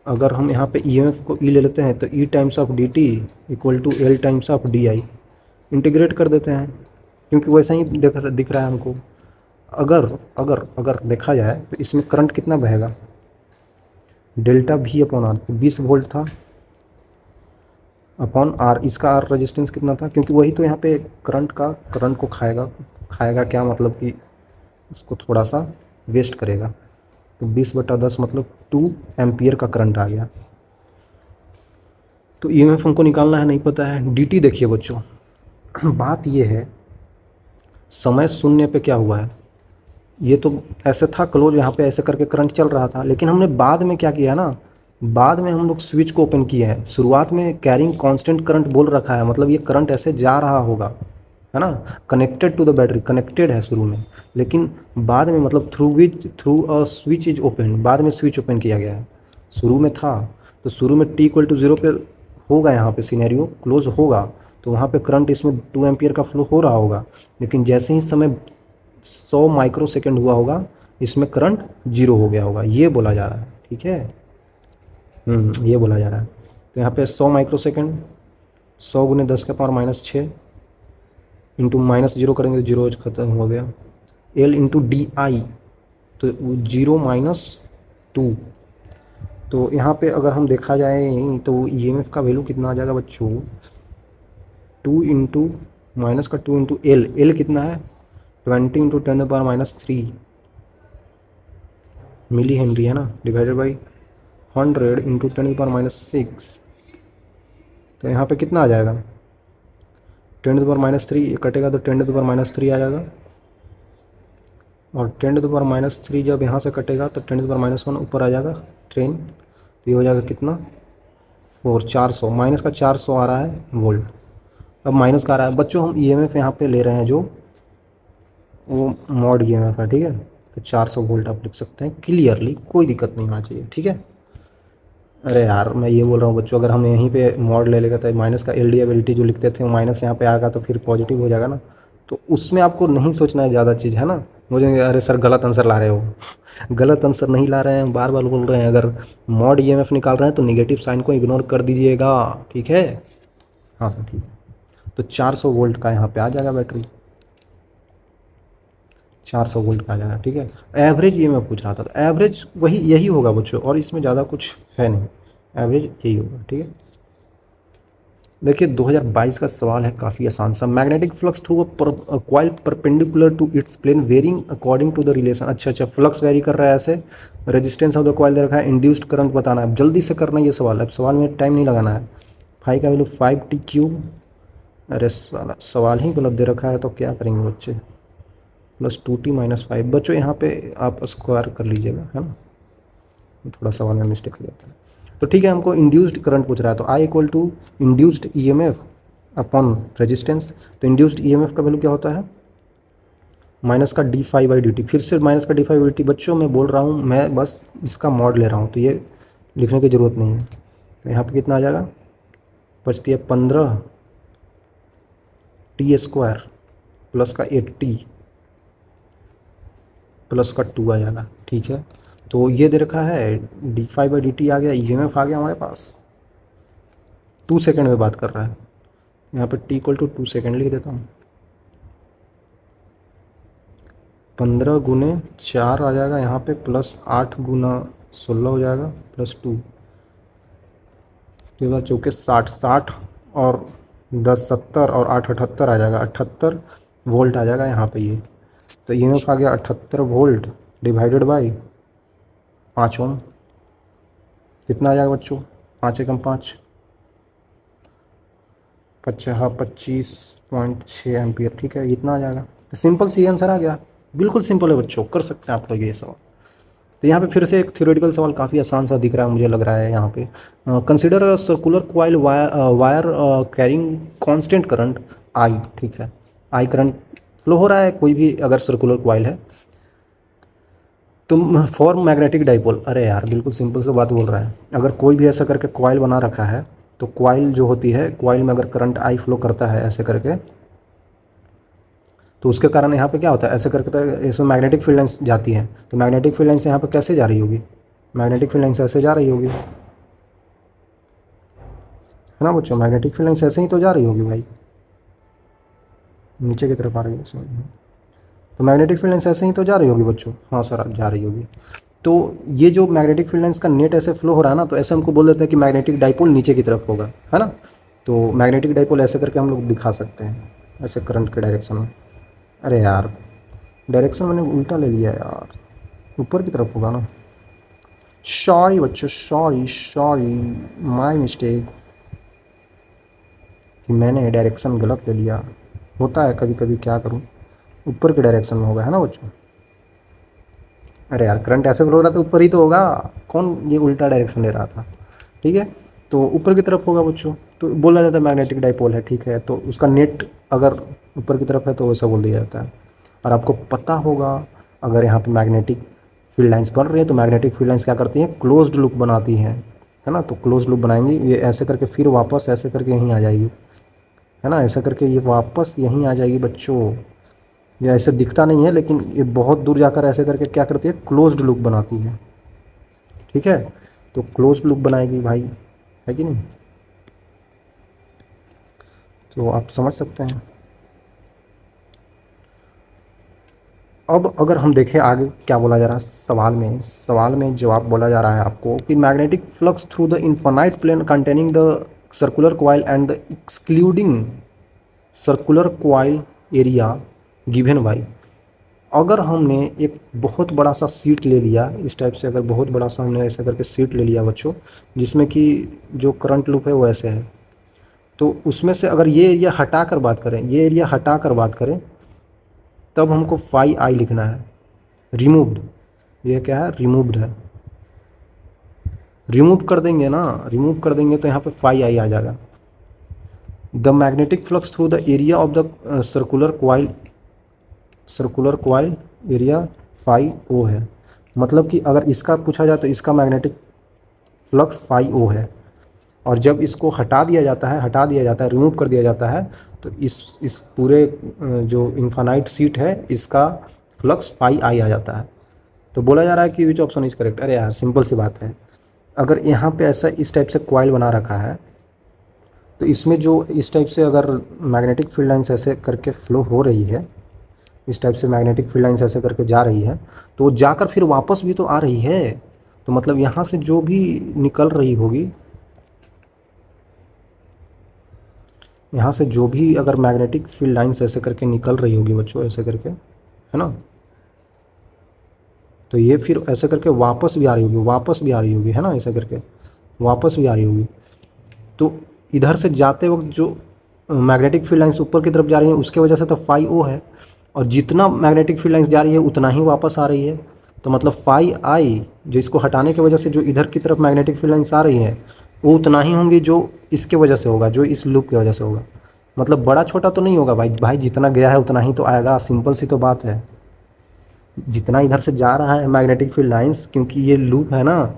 अगर हम यहाँ पे ईएमएफ को ई ले लेते हैं तो E times of d T equal to L times of d I, integrate कर देते हैं क्योंकि वैसा ही दिख रहा है हमको। अगर अगर अगर देखा जाए तो इसमें करंट कितना बहेगा, delta V upon R, 20 volt था अपॉन आर, इसका आर रेजिस्टेंस कितना था, क्योंकि वही तो यहाँ पे करंट को खाएगा। खाएगा क्या मतलब कि उसको थोड़ा सा वेस्ट करेगा। तो 20/10 मतलब 2 एम्पियर का करंट आ गया। तो ईएमएफ हमको निकालना है, नहीं पता है। डीटी देखिए बच्चों, बात ये है, समय शून्य पे क्या हुआ है, ये तो ऐसे था क्लोज, यहाँ पे ऐसे करके करंट चल रहा था, लेकिन हमने बाद में क्या किया ना, बाद में हम लोग स्विच को ओपन किए हैं। शुरुआत में कैरिंग कांस्टेंट करंट बोल रखा है, मतलब ये करंट ऐसे जा रहा होगा, है ना, connected to the battery, connected है शुरू में, लेकिन बाद में मतलब through a switch is open, बाद में स्विच ओपन किया गया है। शुरू में था तो शुरू में टी इक्वल टू 0 पे होगा, यहाँ पे सिनेरियो क्लोज होगा, तो वहाँ पे करंट इसमें 2 एम्पियर का फ्लो हो रहा होगा, लेकिन जैसे ही समय 100 माइक्रो सेकेंड हुआ होगा, इसमें करंट 0 हो गया होगा, ये बोला जा रहा है, ठीक है। ये बोला जा रहा है। तो यहाँ पे 100 माइक्रो सेकेंड, 100 गुने 10 के पावर -6 इंटू -0 करेंगे तो 0 खत्म हो गया, एल इंटू डी आई, तो 0 - 2। तो यहाँ पे अगर हम देखा जाए तो ईएमएफ का वैल्यू कितना आ जाएगा बच्चों, 2 इंटू माइनस का 2 इंटू एल कितना है, 20 इंटू 10⁻³ मिली हेनरी है ना, डिवाइडेड बाई 100 इंटू 10⁻6। तो यहाँ पे कितना आ जाएगा, 10⁻³ कटेगा तो 10⁻³ आ जाएगा, और 10⁻³ जब यहाँ से कटेगा तो 10⁻1 ऊपर आ जाएगा 10, तो ये हो जाएगा कितना 400, माइनस का 400 आ रहा है वोल्ट। अब माइनस का आ रहा है बच्चों, हम ईएमएफ यहाँ पे ले रहे हैं जो वो मॉड ईएमएफ है, ठीक है। तो 400 वोल्ट आप लिख सकते हैं क्लियरली, कोई दिक्कत नहीं होना चाहिए, ठीक है। अरे यार मैं ये बोल रहा हूँ बच्चों, अगर हम यहीं पे मॉड ले लेगा तो माइनस का एलडीएबिलिटी जो लिखते थे वो माइनस यहाँ पे आएगा तो फिर पॉजिटिव हो जाएगा ना, तो उसमें आपको नहीं सोचना है ज़्यादा चीज़, है ना। मुझे अरे सर गलत आंसर ला रहे हो, गलत आंसर नहीं ला रहे हैं, बार बार बोल रहे हैं, अगर मॉड ईएमएफ निकाल रहे हैं तो निगेटिव साइन को इग्नोर कर दीजिएगा, ठीक है। हाँ सर ठीक है। तो 400 वोल्ट का यहाँ पे आ जाएगा बैटरी, 400 वोल्ट का आ जाएगा, ठीक है। एवरेज ये मैं पूछ रहा था, तो एवरेज वही यही होगा बच्चों, और इसमें ज़्यादा कुछ है नहीं, एवरेज यही होगा, ठीक है। देखिए 2022 का सवाल है, काफ़ी आसान सा। Magnetic flux through a coil perpendicular to its plane varying according to the relation. अच्छा, फ्लक्स वेरी कर रहा है ऐसे, रेजिस्टेंस ऑफ द कॉइल दे रखा है, इंड्यूस्ड करंट बताना है, जल्दी से करना ये सवाल है, अब सवाल में टाइम नहीं लगाना है। फाई का वैल्यू 5t³, अरे सवाल ही गलत दे रखा है तो क्या करेंगे बच्चे, +2t - 5 बच्चों, यहाँ पे आप स्क्वायर कर लीजिएगा, है ना, थोड़ा सवाल में मिस्टेक हो जाता है। तो ठीक है, हमको इंड्यूस्ड करंट पूछ रहा है, तो I equal to induced EMF upon resistance. तो इंड्यूस्ड ईएमएफ का वैल्यू क्या होता है, माइनस का d∅/dt, फिर से माइनस का d∅/dt। बच्चों मैं बोल रहा हूँ, मैं बस इसका मॉड ले रहा हूँ, तो ये लिखने की ज़रूरत नहीं है। तो यहाँ पे कितना आ जाएगा, बचती है 15t² प्लस का 8t प्लस का 2 आ जाएगा, ठीक है। तो ये दे रखा है d∅/dt आ गया, ईएमएफ आ गया हमारे पास, 2 सेकेंड में बात कर रहा है, यहाँ पे t इक्वल टू 2 सेकेंड लिख देता हूँ, 15 गुने 4 आ जाएगा यहाँ पे, प्लस 8 गुना 16 हो जाएगा, प्लस 2, 2 चौके 60 और 1070 और 878 आ जाएगा, 78 वोल्ट आ जाएगा यहाँ पे ये। तो EMF आ गया 78 वोल्ट डिवाइडेड बाई 5 ओम। कितना आ जाएगा बच्चों? 5 एकम 5, 25.6 एम्पियर। ठीक है, इतना आ जाएगा। तो सिंपल सी आंसर आ गया। बिल्कुल सिंपल है बच्चों, कर सकते हैं आप लोग ये सवाल। तो यहाँ पे फिर से एक थ्योरेटिकल सवाल काफ़ी आसान सा दिख रहा है, मुझे लग रहा है यहाँ पे। Consider circular coil wire carrying constant current I. ठीक है, आई करंट फ्लो हो रहा है कोई भी अगर सर्कुलर क्वाइल है तो फॉर मैग्नेटिक डाइपोल। अरे यार बिल्कुल सिंपल सी बात बोल रहा है। अगर कोई भी ऐसा करके क्वाइल बना रखा है तो क्वाइल जो होती है, क्वाइल में अगर करंट आई फ्लो करता है ऐसे करके, तो उसके कारण यहाँ पे क्या होता है, ऐसे करके तो इसमें मैग्नेटिक फील्ड लाइन्स जाती हैं। तो मैग्नेटिक फील्ड लाइन्स यहाँ पे कैसे जा रही होगी? मैग्नेटिक फील्ड लाइन्स ऐसे जा रही होगी, है ना बच्चों? मैग्नेटिक फील्ड लाइन्स ऐसे ही तो जा रही होगी भाई, नीचे की तरफ आ रही है सॉरी। तो मैग्नेटिक फील्ड लाइन्स ऐसे ही तो जा रही होगी बच्चों। हाँ सर जा रही होगी। तो ये जो मैग्नेटिक फील्ड लाइन्स का नेट ऐसे फ्लो हो रहा है ना, तो ऐसे हमको बोल देते हैं कि मैग्नेटिक डाइपोल नीचे की तरफ होगा, है ना? तो मैग्नेटिक डाइपोल ऐसे करके हम लोग दिखा सकते हैं, ऐसे करंट के डायरेक्शन में। अरे यार डायरेक्शन मैंने उल्टा ले लिया यार, ऊपर की तरफ होगा ना। सॉरी बच्चों, सॉरी सॉरी, माय मिस्टेक कि मैंने डायरेक्शन गलत ले लिया। होता है कभी कभी, क्या करूं। ऊपर के डायरेक्शन में होगा, है ना बच्चों? अरे यार करंट ऐसे फ्लो हो रहा था, ऊपर ही तो होगा। कौन ये उल्टा डायरेक्शन ले रहा था? ठीक है, तो ऊपर की तरफ होगा बच्चों। तो बोला जाता है मैग्नेटिक डाइपोल है, ठीक है। तो उसका नेट अगर ऊपर की तरफ है तो वैसा बोल दिया जाता है। और आपको पता होगा अगर यहाँ पे मैग्नेटिक फील्ड लाइंस बन रही है तो मैग्नेटिक फील्ड लाइंस क्या करती हैं? क्लोज्ड लूप बनाती हैं, है ना? तो क्लोज्ड लूप बनाएंगी, ये ऐसे करके फिर वापस ऐसे करके यहीं आ जाएगी, है ना? ऐसा करके ये वापस यहीं आ जाएगी बच्चों। ये ऐसे दिखता नहीं है लेकिन ये बहुत दूर जाकर ऐसे करके क्या करती है? क्लोज्ड लूप बनाती है। ठीक है, तो क्लोज्ड लूप बनाएगी भाई, है कि नहीं? तो आप समझ सकते हैं। अब अगर हम देखें आगे क्या बोला जा रहा है सवाल में जवाब बोला जा रहा है आपको कि magnetic flux through the infinite plane containing the circular coil and the excluding circular coil area given by. अगर हमने एक बहुत बड़ा सा सीट ले लिया इस टाइप से, अगर बहुत बड़ा सा हमने ऐसा करके सीट ले लिया बच्चों, जिसमें कि जो करंट लूप है वो ऐसे है, तो उसमें से अगर ये एरिया हटा कर बात करें, ये एरिया हटा कर बात करें, तब हमको फाई आई लिखना है। रिमूव्ड, ये क्या है? रिमूव्ड है। रिमूव कर देंगे ना, रिमूव कर देंगे तो यहाँ पे फाई आई आ जाएगा। The magnetic flux through the area of the circular coil area phi o है। मतलब कि अगर इसका पूछा जाए तो इसका मैग्नेटिक फ्लक्स फाई ओ है, और जब इसको हटा दिया जाता है, रिमूव कर दिया जाता है, तो इस पूरे जो इन्फानाइट सीट है इसका फ्लक्स फाई आई आ जाता है। तो बोला जा रहा है कि विच ऑप्शन इज करेक्ट। अरे यार सिंपल सी बात है, अगर यहाँ पे ऐसा इस टाइप से कॉइल बना रखा है तो इसमें जो इस टाइप से अगर मैग्नेटिक फील्ड लाइन्स ऐसे करके फ्लो हो रही है, इस टाइप से मैग्नेटिक फील्ड लाइन्स ऐसे करके जा रही है, तो जाकर फिर वापस भी तो आ रही है। तो मतलब यहाँ से जो भी निकल रही होगी, यहाँ से जो भी अगर मैग्नेटिक फील्ड लाइन्स ऐसे करके निकल रही होगी बच्चों, ऐसे करके, है ना? तो ये फिर ऐसे करके वापस भी आ रही होगी, है ना? ऐसे करके वापस भी आ रही होगी। तो इधर से जाते वक्त जो मैग्नेटिक फील्ड लाइन्स ऊपर की तरफ जा रही हैं उसके वजह से तो फाई ओ है, और जितना मैग्नेटिक फील्ड लाइन्स जा रही है उतना ही वापस आ रही है। तो मतलब फाई आई जो इसको हटाने की वजह से जो इधर की तरफ मैग्नेटिक फील्ड लाइन्स आ रही हैं वो उतना ही होंगी जो इसके वजह से होगा, जो इस लूप की वजह से होगा। मतलब बड़ा छोटा तो नहीं होगा भाई जितना गया है उतना ही तो आएगा, सिंपल सी तो बात है। जितना इधर से जा रहा है मैग्नेटिक फील्ड लाइंस, क्योंकि ये लूप है ना,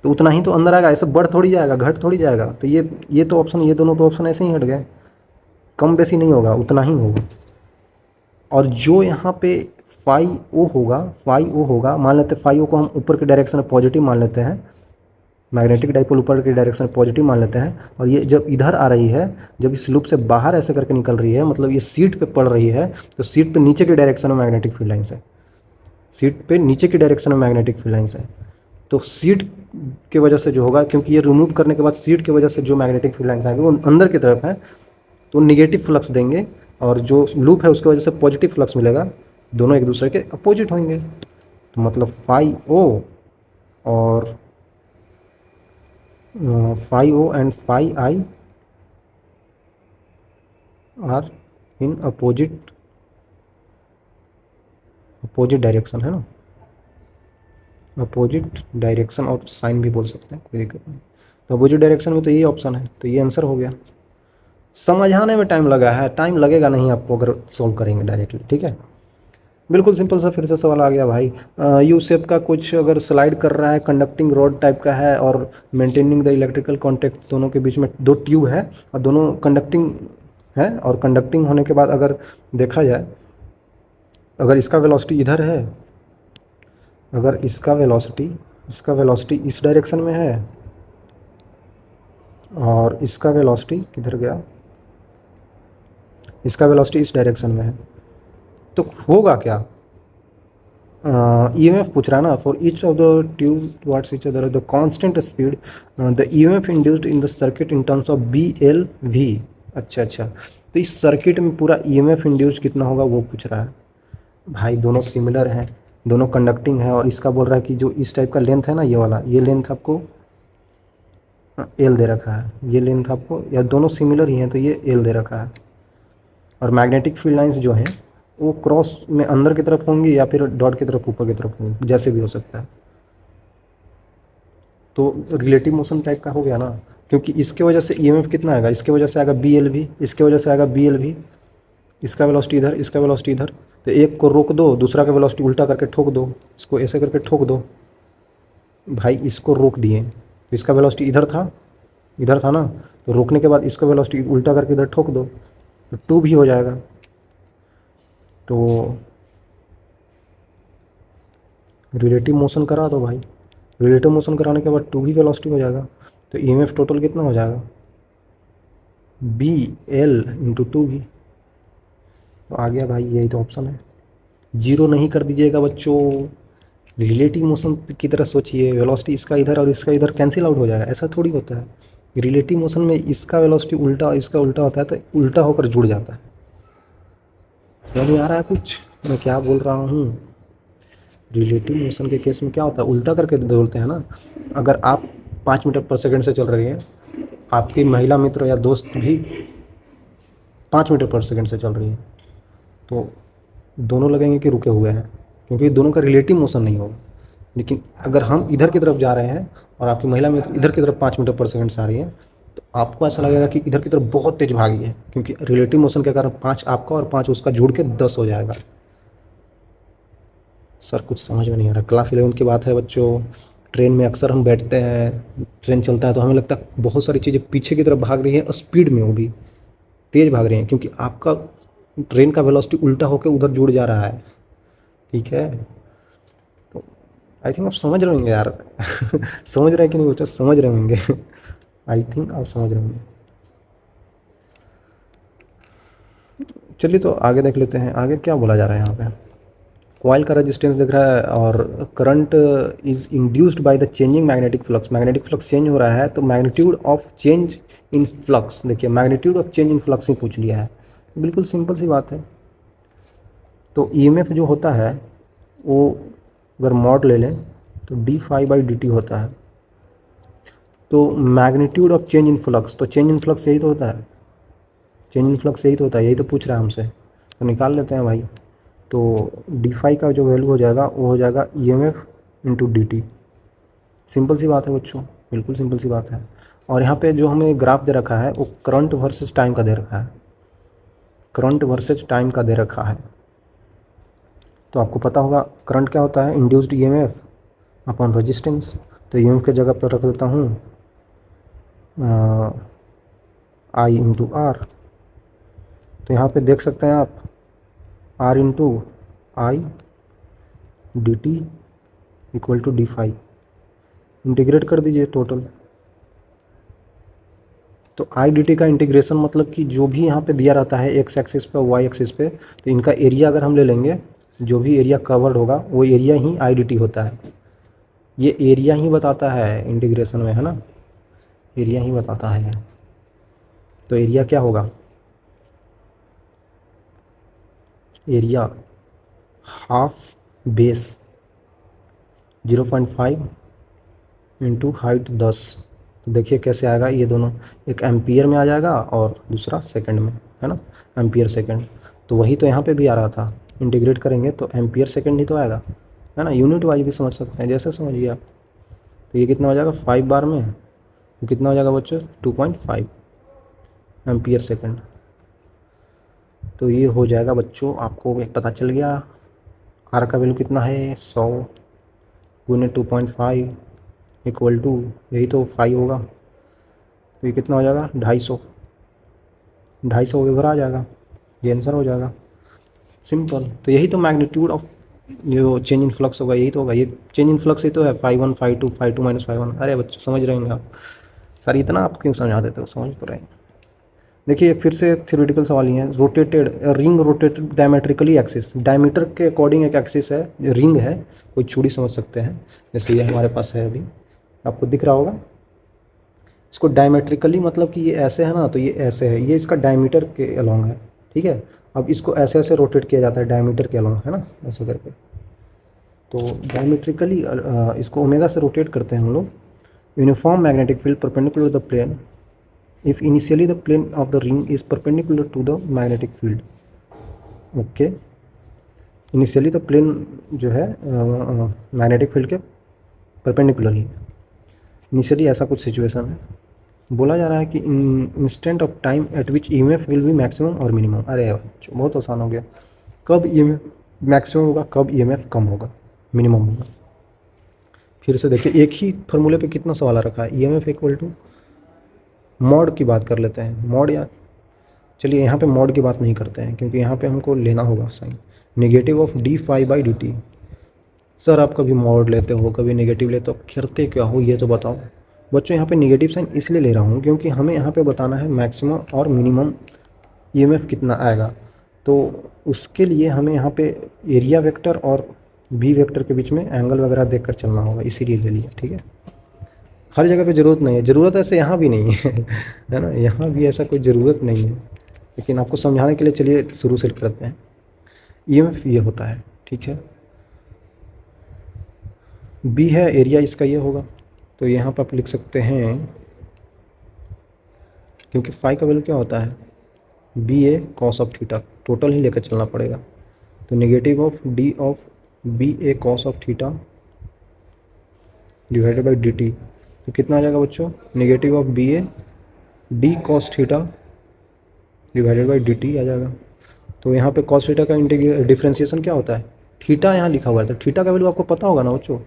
तो उतना ही तो अंदर आएगा, ऐसे बढ़ थोड़ी जाएगा, घट थोड़ी जाएगा। तो ये तो ऑप्शन, ये दोनों तो ऑप्शन ऐसे ही हट गए, कम बेसी नहीं होगा, उतना ही होगा। और जो यहाँ पे फाई ओ होगा, मान लेते हैं फाई ओ को हम ऊपर के डायरेक्शन में पॉजिटिव मान लेते हैं, मैग्नेटिक डाइपोल ऊपर के डायरेक्शन में पॉजिटिव मान लेते हैं, और ये जब इधर आ रही है, जब इस लूप से बाहर ऐसे करके निकल रही है, मतलब ये सीट पे पड़ रही है, तो सीट पे नीचे के डायरेक्शन में मैग्नेटिक फील्ड लाइन्स है, सीट पे नीचे की डायरेक्शन में मैग्नेटिक फील्ड लाइन्स है। तो सीट के वजह से जो होगा, क्योंकि ये रिमूव करने के बाद सीट की वजह से जो मैग्नेटिक फील्ड लाइन्स आएंगे वो अंदर की तरफ है, तो निगेटिव फ्लक्स देंगे और जो लूप है उसकी वजह से पॉजिटिव फ्लक्स मिलेगा, दोनों एक दूसरे के अपोजिट होंगे। तो मतलब फाई ओ और phi O and phi I are in opposite direction, है ना, अपोजिट डायरेक्शन, और साइन भी बोल सकते हैं, कोई दिक्कत नहीं। तो अपोजिट डायरेक्शन में तो ये ऑप्शन है, तो ये आंसर हो गया। समझाने में टाइम लगा है, टाइम लगेगा नहीं आपको अगर सॉल्व करेंगे डायरेक्टली, ठीक है। बिल्कुल सिंपल सा फिर से सवाल आ गया भाई। यू शेप का कुछ अगर स्लाइड कर रहा है, कंडक्टिंग रॉड टाइप का है और मेंटेनिंग द इलेक्ट्रिकल कॉन्टैक्ट, दोनों के बीच में दो ट्यूब है और दोनों कंडक्टिंग है, और कंडक्टिंग होने के बाद अगर देखा जाए, अगर इसका वेलोसिटी इधर है, अगर इसका वेलोसिटी इस डायरेक्शन में है और इसका वेलोसिटी किधर गया, इसका वेलोसिटी इस डायरेक्शन में है, तो होगा क्या, EMF पूछ रहा है ना। For each of the tube towards each other the constant speed the EMF induced in the circuit in terms of BLV। अच्छा, तो इस सर्किट में पूरा EMF इंड्यूस कितना होगा वो पूछ रहा है भाई। दोनों सिमिलर हैं, दोनों कंडक्टिंग है, और इसका बोल रहा है कि जो इस टाइप का लेंथ है ना, ये वाला, ये लेंथ आपको L दे रखा है, ये लेंथ आपको, या दोनों सिमिलर ही हैं तो ये L दे रखा है। और मैग्नेटिक फील्ड लाइंस जो हैं वो क्रॉस में अंदर की तरफ होंगी या फिर डॉट की तरफ ऊपर की तरफ होंगी, जैसे भी हो सकता है। तो रिलेटिव मोशन टाइप का हो गया ना, क्योंकि इसके वजह से EMF कितना आएगा, इसके वजह से आएगा BLV, इसके वजह से आएगा BLV, इसका वेलोसिटी इधर, इसका वेलोसिटी इधर, तो एक को रोक दो, दूसरा का वेलोसिटी उल्टा करके ठोक दो, इसको ऐसे करके ठोक दो भाई, इसको रोक दिए, तो इसका वेलोसिटी इधर था ना, तो रोकने के बाद इसका वेलोसिटी उल्टा करके इधर ठोक दो, तो 2 भी हो जाएगा। तो रिलेटिव मोशन करा दो भाई, रिलेटिव मोशन कराने के बाद 2 भी वेलोसिटी हो जाएगा, तो EMF टोटल कितना हो जाएगा, BL इंटू 2 भी। तो आ गया भाई, यही तो ऑप्शन है। जीरो नहीं कर दीजिएगा बच्चों, रिलेटिव मोशन की तरह सोचिए, वेलोसिटी इसका इधर और इसका इधर कैंसिल आउट हो जाएगा, ऐसा थोड़ी होता है। रिलेटिव मोशन में इसका वेलोसिटी उल्टा और इसका उल्टा होता है, तो उल्टा होकर जुड़ जाता है। समझ में आ रहा है कुछ मैं क्या बोल रहा हूँ। रिलेटिव मोशन के केस में क्या होता है, उल्टा करके बोलते हैं ना। अगर आप 5 मीटर पर सेकंड से चल रही हैं, आपकी महिला मित्र या दोस्त भी 5 मीटर पर सेकंड से चल रही है, तो दोनों लगेंगे कि रुके हुए हैं, क्योंकि दोनों का रिलेटिव मोशन नहीं होगा। लेकिन अगर हम इधर की तरफ जा रहे हैं और आपकी महिला मित्र इधर की तरफ 5 मीटर पर सेकंड से आ रही है, तो आपको ऐसा लगेगा कि इधर की तरफ बहुत तेज भागी है, क्योंकि रिलेटिव मोशन के कारण 5 आपका और 5 उसका जुड़ के 10 हो जाएगा। सर कुछ समझ में नहीं आ रहा। क्लास 11 की बात है बच्चों, ट्रेन में अक्सर हम बैठते हैं, ट्रेन चलता है तो हमें लगता है बहुत सारी चीज़ें पीछे की तरफ भाग रही हैं, स्पीड में वो भी तेज़ भाग रही हैं, क्योंकि आपका ट्रेन का वेलोसिटी उल्टा होकर उधर जुड़ जा रहा है, ठीक है। तो आई थिंक आप समझ रहे होंगे यार समझ रहे हैं कि नहीं बच्चा, समझ रहे होंगे आई थिंक आप समझ रहे होंगे। चलिए तो आगे देख लेते हैं, आगे क्या बोला जा रहा है यहाँ पे। कॉइल का रेजिस्टेंस दिख रहा है और current is induced by the changing magnetic flux, magnetic flux change हो रहा है, तो magnitude of change in flux, देखिए magnitude of change in flux ही पूछ लिया है, बिल्कुल सिंपल सी बात है। तो EMF जो होता है वो अगर मॉड ले लें तो d∅dt होता है। तो magnitude of change in flux, तो चेंज इन फ्लक्स यही तो होता है, चेंज इन फ्लक्स यही तो होता है, यही तो पूछ रहा है हमसे, तो निकाल लेते हैं भाई। तो d∅ का जो वैल्यू हो जाएगा वो हो जाएगा EMF इंटू dt। सिंपल सी बात है बच्चों, बिल्कुल सिंपल सी बात है। और यहाँ पे जो हमें ग्राफ दे रखा है वो करंट वर्सेस टाइम का दे रखा है, करंट वर्सेस टाइम का दे रखा है। तो आपको पता होगा करंट क्या होता है, इंड्यूस्ड EMF अपॉन रेजिस्टेंस। तो EMF के जगह पर रख देता हूँ I इंटू आर। तो यहाँ पे देख सकते हैं आप R into I D T equal to d∅, integrate कर दीजिए टोटल। तो I/dt का इंटीग्रेशन मतलब कि जो भी यहाँ पे दिया रहता है x एक्सिस पे y एक्सिस पे, तो इनका एरिया अगर हम ले लेंगे, जो भी एरिया कवर्ड होगा वो एरिया ही I/dt होता है। ये एरिया ही बताता है इंटीग्रेशन में, है ना, एरिया ही बताता है। तो एरिया क्या होगा, area half base 0.5 into height 10। तो देखिए कैसे आएगा ये दोनों, एक एम्पियर में आ जाएगा और दूसरा सेकंड में, है ना, एम्पियर सेकंड। तो वही तो यहाँ पे भी आ रहा था, इंटीग्रेट करेंगे तो एम्पियर सेकंड ही तो आएगा, है ना, यूनिट वाइज भी समझ सकते हैं, जैसे समझिए आप। तो ये कितना हो जाएगा 5 बार में, तो कितना हो जाएगा बच्चों 2.5 एम्पियर सेकंड। तो ये हो जाएगा बच्चों, आपको एक पता चल गया आर का वैल्यू कितना है, 100 गुने 2.5 इक्वल टू, यही तो 5 होगा, तो ये कितना हो जाएगा 250, 250 वेबर आ जाएगा, ये आंसर हो जाएगा, सिंपल। तो यही तो मैग्नीट्यूड ऑफ जो चेंज इन फ्लक्स होगा, यही तो होगा, ये चेंज इन फ्लक्स ही तो है, 5 1 5 2 5 2 माइनस 5 1। अरे बच्चे समझ रहे होंगे आप, सर इतना आप क्यों समझा देते हो, समझ तो रहे हैं। देखिए फिर से थ्योरेटिकल सवाल ही है, rotated ring rotated diametrically axis, diameter के अकॉर्डिंग एक एक्सिस है, जो रिंग है, कोई चूड़ी समझ सकते हैं, जैसे ये हमारे पास है अभी, आपको दिख रहा होगा। इसको डायमेट्रिकली मतलब कि ये ऐसे है ना, तो ये ऐसे है, ये इसका डायमीटर के अलोंग है, ठीक है। अब इसको ऐसे ऐसे रोटेट किया जाता है डायमीटर के अलोंग, है ना, ऐसे करके। तो डायमेट्रिकली इसको ओमेगा से रोटेट करते हैं हम लोग। Uniform magnetic field perpendicular the plane if initially the plane of the ring is perpendicular to the magnetic field. Okay, initially the plane जो है मैग्नेटिक फील्ड के परपेंडिकुलर ही, इनिशियली ऐसा कुछ सिचुएशन है। बोला जा रहा है कि instant of time at which EMF will be maximum और मिनिमम। अरे बहुत आसान हो गया, कब ईएमएफ मैक्सिमम होगा, कब ईएमएफ कम होगा, मिनिमम होगा। फिर से देखिए, एक ही फॉर्मूले पे कितना सवाल आ रखा है, ईएमएफ इक्वल टू मॉड की बात कर लेते हैं, मॉड, या चलिए यहाँ पे मॉड की बात नहीं करते हैं, क्योंकि यहाँ पे हमको लेना होगा sign, negative of D phi by D T. Sir आप कभी मॉड लेते हो, कभी नेगेटिव लेते हो, करते क्या हो ये तो बताओ। बच्चों यहाँ पे नेगेटिव साइन इसलिए ले रहा हूँ क्योंकि हमें यहाँ पे बताना है मैक्सिमम और मिनिमम ईएमएफ कितना आएगा। तो उसके लिए हमें यहाँ पे एरिया वेक्टर और बी वेक्टर के बीच में एंगल वगैरह देखकर चलना होगा, इसीलिए ले लिया, ठीक है। हर जगह पे ज़रूरत नहीं है, ज़रूरत ऐसे यहाँ भी नहीं है है ना, यहाँ भी ऐसा कोई ज़रूरत नहीं है, लेकिन आपको समझाने के लिए चलिए शुरू से करते हैं। ईएमएफ ये होता है, ठीक है, बी है एरिया इसका, ये होगा। तो यहाँ पर आप लिख सकते हैं, क्योंकि फाई का वैल्यू क्या होता है, B A cos of theta, total ही लेकर चलना पड़ेगा। तो negative of d of B A cos of theta divided by D t, तो कितना आ जाएगा बच्चों, negative of B A d cos theta divided by D t आ जाएगा। तो यहाँ पे कॉस थीटा का डिफ्रेंसिएशन क्या होता है, थीटा यहाँ लिखा हुआ है, तो थीटा का वैल्यू आपको पता होगा ना बच्चों,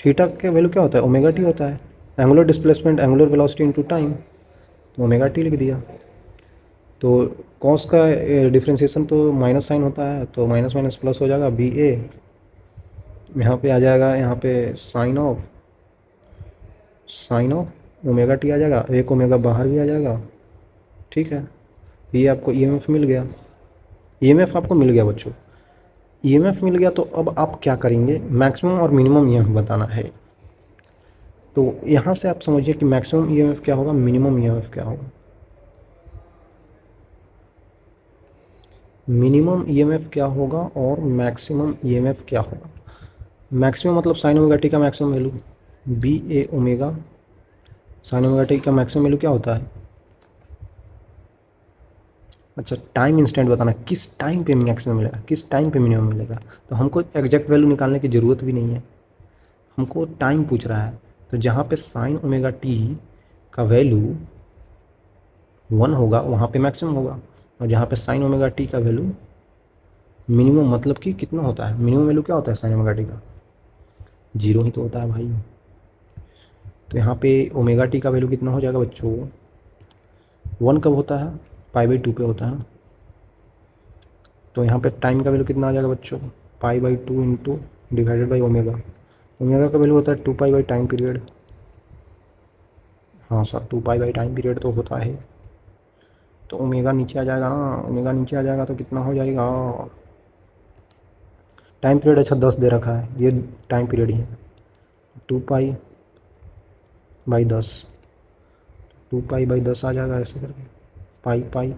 थीटा का वैल्यू क्या होता है, ओमेगा टी होता है, angular displacement angular velocity into time, तो ओमेगा टी लिख दिया। तो कॉस का डिफ्रेंसिएशन तो माइनस साइन होता है, तो माइनस माइनस प्लस हो जाएगा, बी ए यहाँ पे आ जाएगा, यहाँ पे साइन ऑफ ओमेगा टी आ जाएगा, एक ओमेगा बाहर भी आ जाएगा, ठीक है। ये आपको ईएमएफ मिल गया, ईएमएफ आपको मिल गया बच्चों, ईएमएफ मिल गया। तो अब आप क्या करेंगे, मैक्सिमम और मिनिमम ईएमएफ बताना है। तो यहाँ से आप समझिए कि मैक्सिमम ईएमएफ क्या होगा, मिनिमम ईएमएफ क्या होगा। मिनिमम ईएमएफ क्या होगा और मैक्सिमम ईएमएफ क्या होगा। मैक्सिमम मतलब साइन ओमेगा टी का मैक्सिमम वैल्यू, बी ए ओमेगा साइन ओमेगा टी का मैक्सिमम वैल्यू क्या होता है। अच्छा, टाइम इंस्टेंट बताना, किस टाइम पे मैक्सिमम मिलेगा, किस टाइम पे मिनिमम मिलेगा। तो हमको एग्जैक्ट वैल्यू निकालने की ज़रूरत भी नहीं है, हमको टाइम पूछ रहा है। तो जहाँ पे साइन ओमेगा टी का वैल्यू 1 होगा वहाँ पे मैक्सिमम होगा, और जहाँ पे साइन ओमेगा टी का वैल्यू मिनिमम मतलब कि कितना होता है, मिनिमम वैल्यू क्या होता है साइन ओमेगा टी का, 0 ही तो होता है भाई। तो यहाँ पे ओमेगा टी का वैल्यू कितना हो जाएगा बच्चों, 1 कब होता है, π/2 पे होता है ना। तो यहाँ पे टाइम का वैल्यू कितना आ जाएगा बच्चों, π/2 into divided by omega, omega का वैल्यू होता है 2π बाई टाइम पीरियड। हाँ सर, 2π बाई टाइम पीरियड तो होता है। तो ओमेगा नीचे आ जाएगा ना, ओमेगा नीचे आ जाएगा तो कितना हो जाएगा, टाइम पीरियड अच्छा 10 दे रखा है, ये टाइम पीरियड ही है, 2π/10, 2π/10 आ जाएगा ऐसे करके, पाई पाई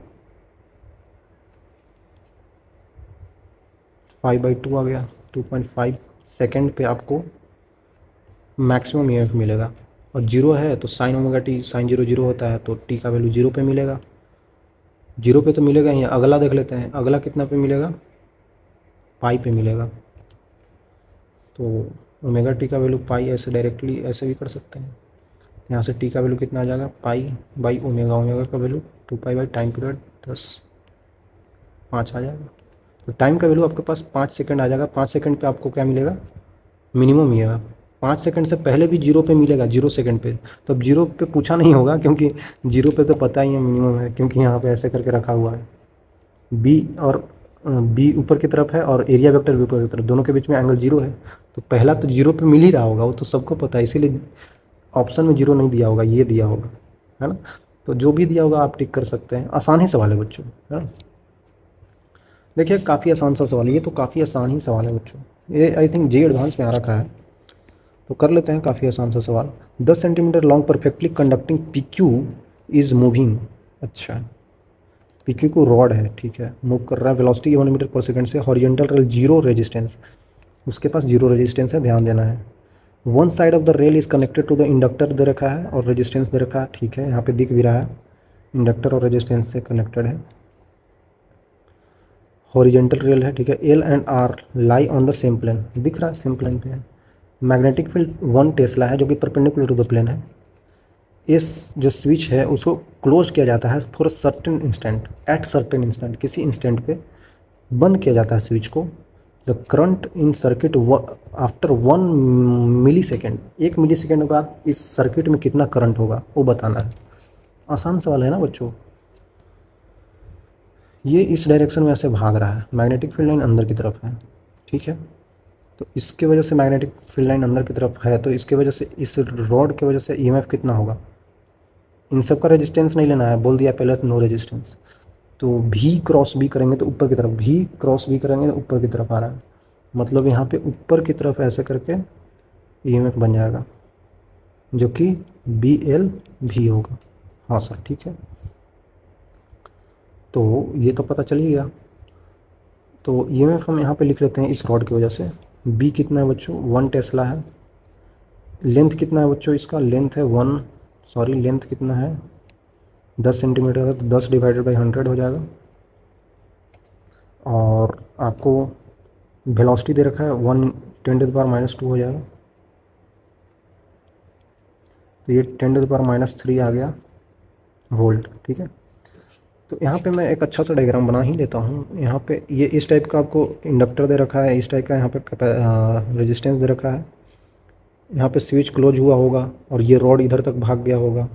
5/2 आ गया। 2.5 सेकेंड पे आपको मैक्सिमम ईएमएफ मिलेगा। और जीरो है तो sign omega T, sine zero zero होता है तो टी का वैल्यू जीरो पे मिलेगा। जीरो पे तो मिलेगा ही। अगला देख लेते हैं, अगला कितना पे मिलेगा, पाई पे मिलेगा। तो ओमेगा टी का वैल्यू पाई, ऐसे डायरेक्टली ऐसे भी कर सकते हैं। यहाँ से टी का वैल्यू कितना आ जाएगा, पाई बाई ओमेगा, ओमेगा का value 2 pi by time period 10/5 आ जाएगा। तो टाइम का वैल्यू आपके पास 5 सेकंड आ जाएगा। 5 सेकंड पे आपको क्या मिलेगा, मिनिमम ही है। 5 सेकंड से पहले भी जीरो पे मिलेगा, 0 सेकंड पे। तो अब जीरो पे पूछा नहीं होगा, क्योंकि जीरो पे तो पता ही है मिनिमम है, क्योंकि यहाँ पे ऐसे करके रखा हुआ है। बी और बी ऊपर की तरफ है और एरिया वेक्टर भी ऊपर की तरफ, दोनों के बीच में एंगल जीरो है। तो पहला तो जीरो पे मिल ही रहा होगा, वो तो सबको पता है, इसीलिए ऑप्शन में जीरो नहीं दिया होगा, ये दिया होगा, है ना। तो जो भी दिया होगा आप टिक कर सकते हैं। आसान ही सवाल है बच्चों, है ना। देखिए काफ़ी आसान सा सवाल है ये, तो काफ़ी आसान ही सवाल है बच्चों। ये आई थिंक जी एडवांस में आ रखा है, तो कर लेते हैं। काफ़ी आसान सा सवाल। 10 centimetre long perfectly conducting P Q is moving. अच्छा, पी क्यू को रॉड है, ठीक है, मूव कर रहा है, वेलोसिटी 1 मीटर पर सेकंड से, हॉरिजॉन्टल रेल जीरो रेजिस्टेंस, उसके पास जीरो रेजिस्टेंस है, ध्यान देना है। One side of the rail is connected to the inductor दे रखा है और रेजिस्टेंस दे रखा है, ठीक है, यहाँ पे दिख भी रहा है इंडक्टर और रेजिस्टेंस से कनेक्टेड है। हॉरिजॉन्टल रेल है, ठीक है। L and R lie on the same plane, दिख रहा है सेम प्लेन पे है। मैग्नेटिक फील्ड 1 टेस्ला है, जो कि परपेंडिकुलर टू द प्लेन है। इस जो स्विच है उसको क्लोज किया जाता है for certain instant, at certain instant, किसी इंस्टेंट पे बंद किया जाता है स्विच को। The current in circuit after 1 millisecond, 1 millisecond बाद इस सर्किट में कितना करंट होगा वो बताना है। आसान सवाल है ना बच्चों। ये इस डायरेक्शन में ऐसे भाग रहा है, मैग्नेटिक फील्ड लाइन अंदर की तरफ है, ठीक है। तो इसके वजह से मैग्नेटिक फील्ड लाइन अंदर की तरफ है, तो इसके वजह से इस रॉड की वजह से ईएमएफ कितना होगा। इन सब का रेजिस्टेंस नहीं लेना है, बोल दिया पहले तो नो रेजिस्टेंस। तो भी क्रॉस बी करेंगे तो ऊपर की तरफ, भी क्रॉस बी करेंगे तो ऊपर की तरफ आ रहा है, मतलब यहाँ पे ऊपर की तरफ ऐसे करके ईएमएफ बन जाएगा, जो कि बी एल भी होगा। हाँ सर, ठीक है। तो ये तो पता चल ही गया। तो ईएमएफ हम यहाँ पे लिख लेते हैं इस रॉड की वजह से। बी कितना है बच्चों, 1 टेस्ला है। लेंथ कितना है बच्चों इसका, लेंथ है 1, सॉरी लेंथ कितना है 10 सेंटीमीटर है, तो 10/100 हो जाएगा। और आपको वेलोसिटी दे रखा है 1 × 10⁻² हो जाएगा, तो ये 10⁻³ आ गया वोल्ट, ठीक है। तो यहाँ पे मैं एक अच्छा सा डायग्राम बना ही लेता हूँ। यहाँ पे ये इस टाइप का आपको इंडक्टर दे रखा है, इस टाइप का यहाँ पे रेजिस्टेंस दे रखा है। यहाँ पे स्विच क्लोज हुआ होगा और ये रॉड इधर तक भाग गया होगा,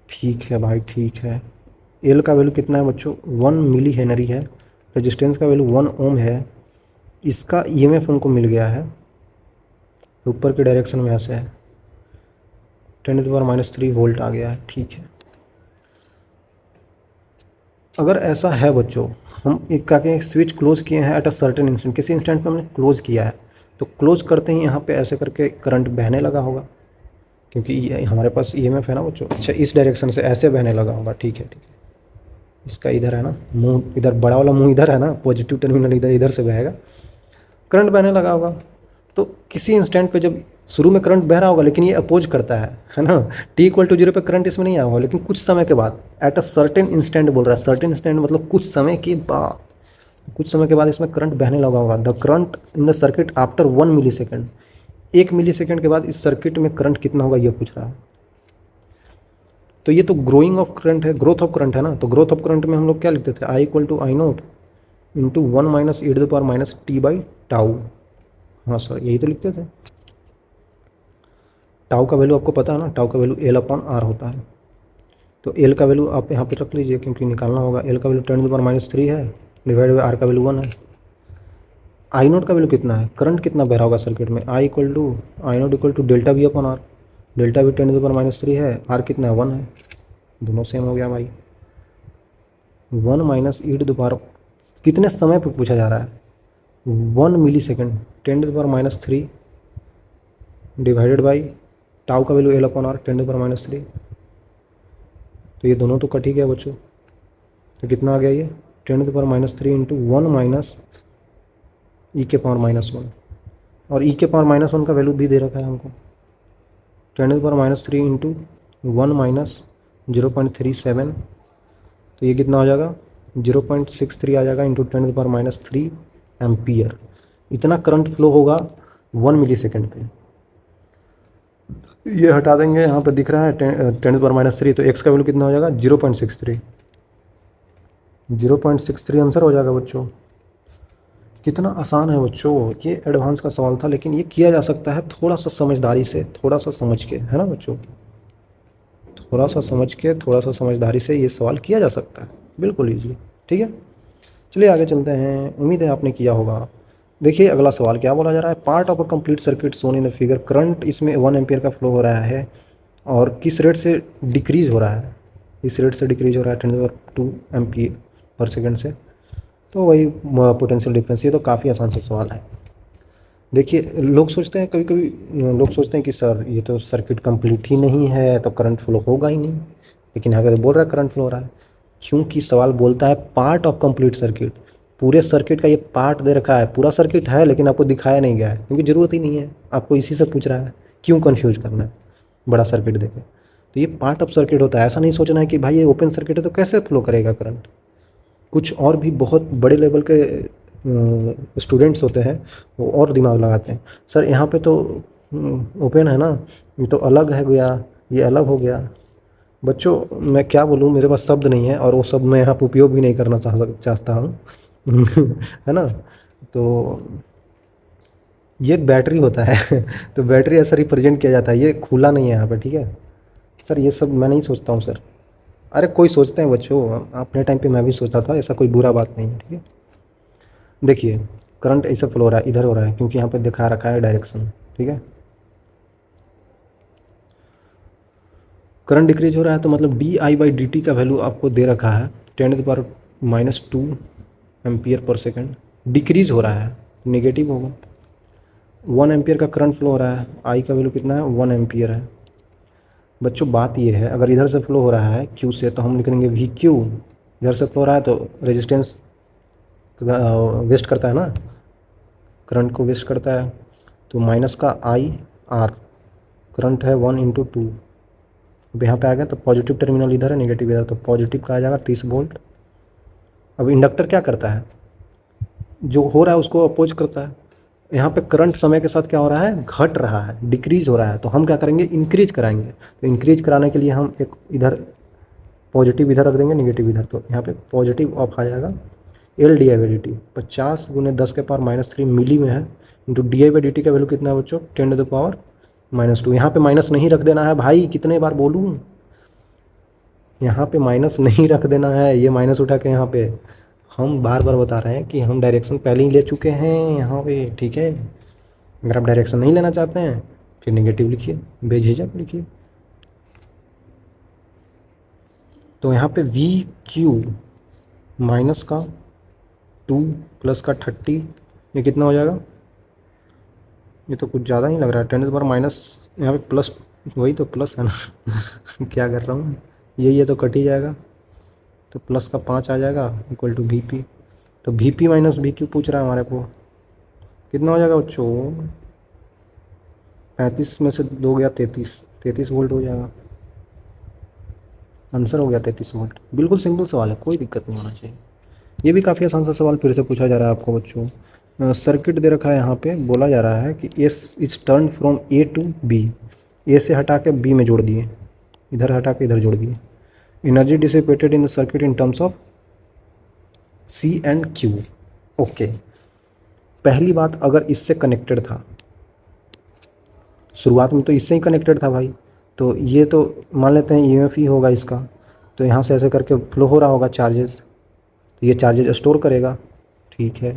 ठीक है भाई, ठीक है। एल का वैल्यू कितना है बच्चों, 1 मिली हेनरी है। रेजिस्टेंस का वैल्यू 1 ओम है। इसका ईएमएफ हमको मिल गया है, ऊपर के डायरेक्शन में ऐसे है, 10⁻³ वोल्ट आ गया है, ठीक है। अगर ऐसा है बच्चों, हम एक का के स्विच क्लोज किए हैं एट अ सर्टेन इंस्टेंट, किसी इंस्टेंट पे हमने क्लोज किया है, तो क्लोज करते ही यहाँ पे ऐसे करके करंट बहने लगा होगा, क्योंकि ये हमारे पास ईएमएफ है ना बच्चों। अच्छा, इस डायरेक्शन से ऐसे बहने लगा होगा, ठीक है, ठीक है। इसका इधर है ना मुंह, इधर बड़ा वाला मुंह इधर है ना, पॉजिटिव टर्मिनल इधर, इधर से बहेगा, करंट बहने लगा होगा। तो किसी इंस्टेंट पे जब शुरू में करंट बह रहा होगा, लेकिन ये अपोज करता है ना, t=0 पे करंट इसमें नहीं आया होगा, लेकिन कुछ समय के बाद, एट अ सर्टेन इंस्टेंट बोल रहा है, सर्टेन इंस्टेंट मतलब कुछ समय के बाद, कुछ समय के बाद इसमें करंट बहने लगा होगा। The current in the circuit after 1 millisecond, 1 millisecond के बाद इस सर्किट में करंट कितना होगा ये पूछ रहा है। तो ये तो ग्रोइंग ऑफ करंट है, ग्रोथ ऑफ करंट है ना। तो ग्रोथ ऑफ करंट में हम लोग क्या लिखते थे, I=I0 इंटू 1 - e⁻t/τ। हाँ सर, यही तो लिखते थे। टाउ का वैल्यू आपको पता है ना, टाउ का वैल्यू L/R होता है। तो L का वैल्यू आप यहाँ पे रख लीजिए, क्योंकि निकालना होगा। L का वैल्यू 10⁻³ है, डिवाइड बाई R का वैल्यू 1 है। I0 का वैल्यू कितना है, करंट कितना बह रहा होगा सर्किट में, I=I0 ΔV/R। डेल्टा भी 10⁻³ है, R कितना है 1 है, दोनों सेम हो गया भाई। 1 - e⁻, कितने समय पे पूछा जा रहा है, 1 मिलीसेकेंड, 10⁻³ डिवाइडेड बाई टाउ का वैल्यू L/R 10⁻³। तो ये दोनों तो कट ही गया बच्चों, तो कितना आ गया ये 10⁻³ इंटू 1 माइनस e⁻⁻1, और e⁻⁻1 का वैल्यू भी दे रखा है हमको। 10⁻³ इंटू 1 माइनस 0.37, तो ये कितना हो जाएगा 0.63 आ जाएगा इंटू 10⁻³ एम्पियर। इतना करंट फ्लो होगा 1 मिली सेकेंड पे। ये हटा देंगे, यहाँ पे दिख रहा है 10⁻³ तो x का वैल्यू कितना हो जाएगा 0.63। 0.63 आंसर हो जाएगा बच्चों। कितना आसान है बच्चों, ये एडवांस का सवाल था, लेकिन ये किया जा सकता है थोड़ा सा समझदारी से, थोड़ा सा समझ के, है ना बच्चों। थोड़ा सा समझ के, थोड़ा सा समझदारी से ये सवाल किया जा सकता है बिल्कुल ईजिली। ठीक है, चलिए आगे चलते हैं। उम्मीद है आपने किया होगा। देखिए अगला सवाल क्या बोला जा रहा है, part of a complete circuit Son in the figure, current इसमें 1 एम्पियर का फ्लो हो रहा है और किस रेट से डिक्रीज हो रहा है, इस रेट से डिक्रीज हो रहा है 10⁻² एम्पियर पर सेकेंड से। तो वही पोटेंशियल डिफरेंस। ये तो काफ़ी आसान सा सवाल है। देखिए लोग सोचते हैं, कभी कभी लोग सोचते हैं कि सर ये तो सर्किट कंप्लीट ही नहीं है तो करंट फ्लो होगा ही नहीं, लेकिन यहाँ पे तो बोल रहा है करंट फ्लो हो रहा है, क्योंकि सवाल बोलता है पार्ट ऑफ कंप्लीट सर्किट। पूरे सर्किट का ये पार्ट दे रखा है, पूरा सर्किट है लेकिन आपको दिखाया नहीं गया है क्योंकि ज़रूरत ही नहीं है, आपको इसी से पूछ रहा है, क्यों कन्फ्यूज करना है बड़ा सर्किट देके। तो ये पार्ट ऑफ सर्किट होता है, ऐसा नहीं सोचना है कि भाई ये ओपन सर्किट है तो कैसे फ्लो करेगा करंट। कुछ और भी बहुत बड़े लेवल के स्टूडेंट्स होते हैं, वो और दिमाग लगाते हैं, सर यहाँ पे तो ओपन है ना, ये तो अलग है गया, ये अलग हो गया। बच्चों मैं क्या बोलूँ, मेरे पास शब्द नहीं है और वो शब्द मैं यहाँ पे उपयोग भी नहीं करना चाहता हूँ है ना। तो ये बैटरी होता है तो बैटरी ऐसा रिप्रेजेंट किया जाता है, ये खुला नहीं है यहाँ पे, ठीक है सर। ये सब मैं नहीं सोचता हूँ सर। अरे कोई सोचते हैं बच्चों, अपने टाइम पे मैं भी सोचता था, ऐसा कोई बुरा बात नहीं है, ठीक है। देखिए करंट ऐसे फ्लो हो रहा है, इधर हो रहा है क्योंकि यहाँ पे दिखा रखा है डायरेक्शन, ठीक है। करंट डिक्रीज हो रहा है तो मतलब di/dt का वैल्यू आपको दे रखा है 10⁻² एम्पियर पर सेकेंड। डिक्रीज हो रहा है, नेगेटिव होगा। 1 एम्पियर का करंट फ्लो हो रहा है, आई का वैल्यू कितना है 1 एम्पियर है। बच्चों बात ये है, अगर इधर से फ्लो हो रहा है क्यू से तो हम लिख देंगे वी क्यू। इधर से फ्लो हो रहा है तो रेजिस्टेंस वेस्ट करता है ना, करंट को वेस्ट करता है, तो माइनस का आई आर, करंट है 1 इंटू 2। अब यहाँ पे आ गया तो पॉजिटिव टर्मिनल इधर है, नेगेटिव इधर, तो पॉजिटिव का आ जाएगा 30 वोल्ट। अब इंडक्टर क्या करता है, जो हो रहा है उसको अपोज करता है। यहाँ पे करंट समय के साथ क्या हो रहा है, घट रहा है, डिक्रीज हो रहा है, तो हम क्या करेंगे इंक्रीज कराएंगे। तो इंक्रीज कराने के लिए हम एक इधर पॉजिटिव इधर रख देंगे, नेगेटिव इधर, तो यहाँ पे पॉजिटिव ऑफ आ जाएगा। LdI/dt 50 × 10⁻³ मिली में है, इंटू di/dt का वैल्यू कितना है बच्चों 10⁻⁻²। यहाँ पे माइनस नहीं रख देना है भाई, कितने बार बोलूँ, यहाँ पे माइनस नहीं रख देना है, ये माइनस उठा के यहाँ पे हम बार बार बता रहे हैं कि हम डायरेक्शन पहले ही ले चुके हैं यहाँ पे, ठीक है। अगर आप डायरेक्शन नहीं लेना चाहते हैं फिर नेगेटिव लिखिए, बेझिझक लिखिए। तो यहाँ पे वी क्यू माइनस का 2 प्लस का 30, ये कितना हो जाएगा, ये तो कुछ ज़्यादा ही लग रहा है। 10⁻, यहाँ पे प्लस, वही तो प्लस है ना क्या कर रहा हूँ, ये तो कट ही जाएगा, तो प्लस का 5 आ जाएगा इक्वल टू VP। तो VP माइनस VQ पूछ रहा है हमारे को, कितना हो जाएगा बच्चों 35 में से 2 गया 33 वोल्ट हो जाएगा। आंसर हो गया 33 वोल्ट। बिल्कुल सिंपल सवाल है, कोई दिक्कत नहीं होना चाहिए। ये भी काफ़ी आसान सा सवाल फिर से पूछा जा रहा है आपको बच्चों। सर्किट दे रखा है, यहाँ पे बोला जा रहा है कि S is turned from A to B, A से हटा के B में जोड़ दिए, इधर हटा के इधर जोड़ दिए। Energy dissipated in the circuit in terms of C and Q। Okay, पहली बात, अगर इससे कनेक्टेड था, शुरुआत में तो इससे ही कनेक्टेड था भाई, तो ये तो मान लेते हैं EMF ही होगा इसका, तो यहाँ से ऐसे करके फ्लो हो रहा होगा चार्जेस, तो ये चार्जेस स्टोर करेगा, ठीक है।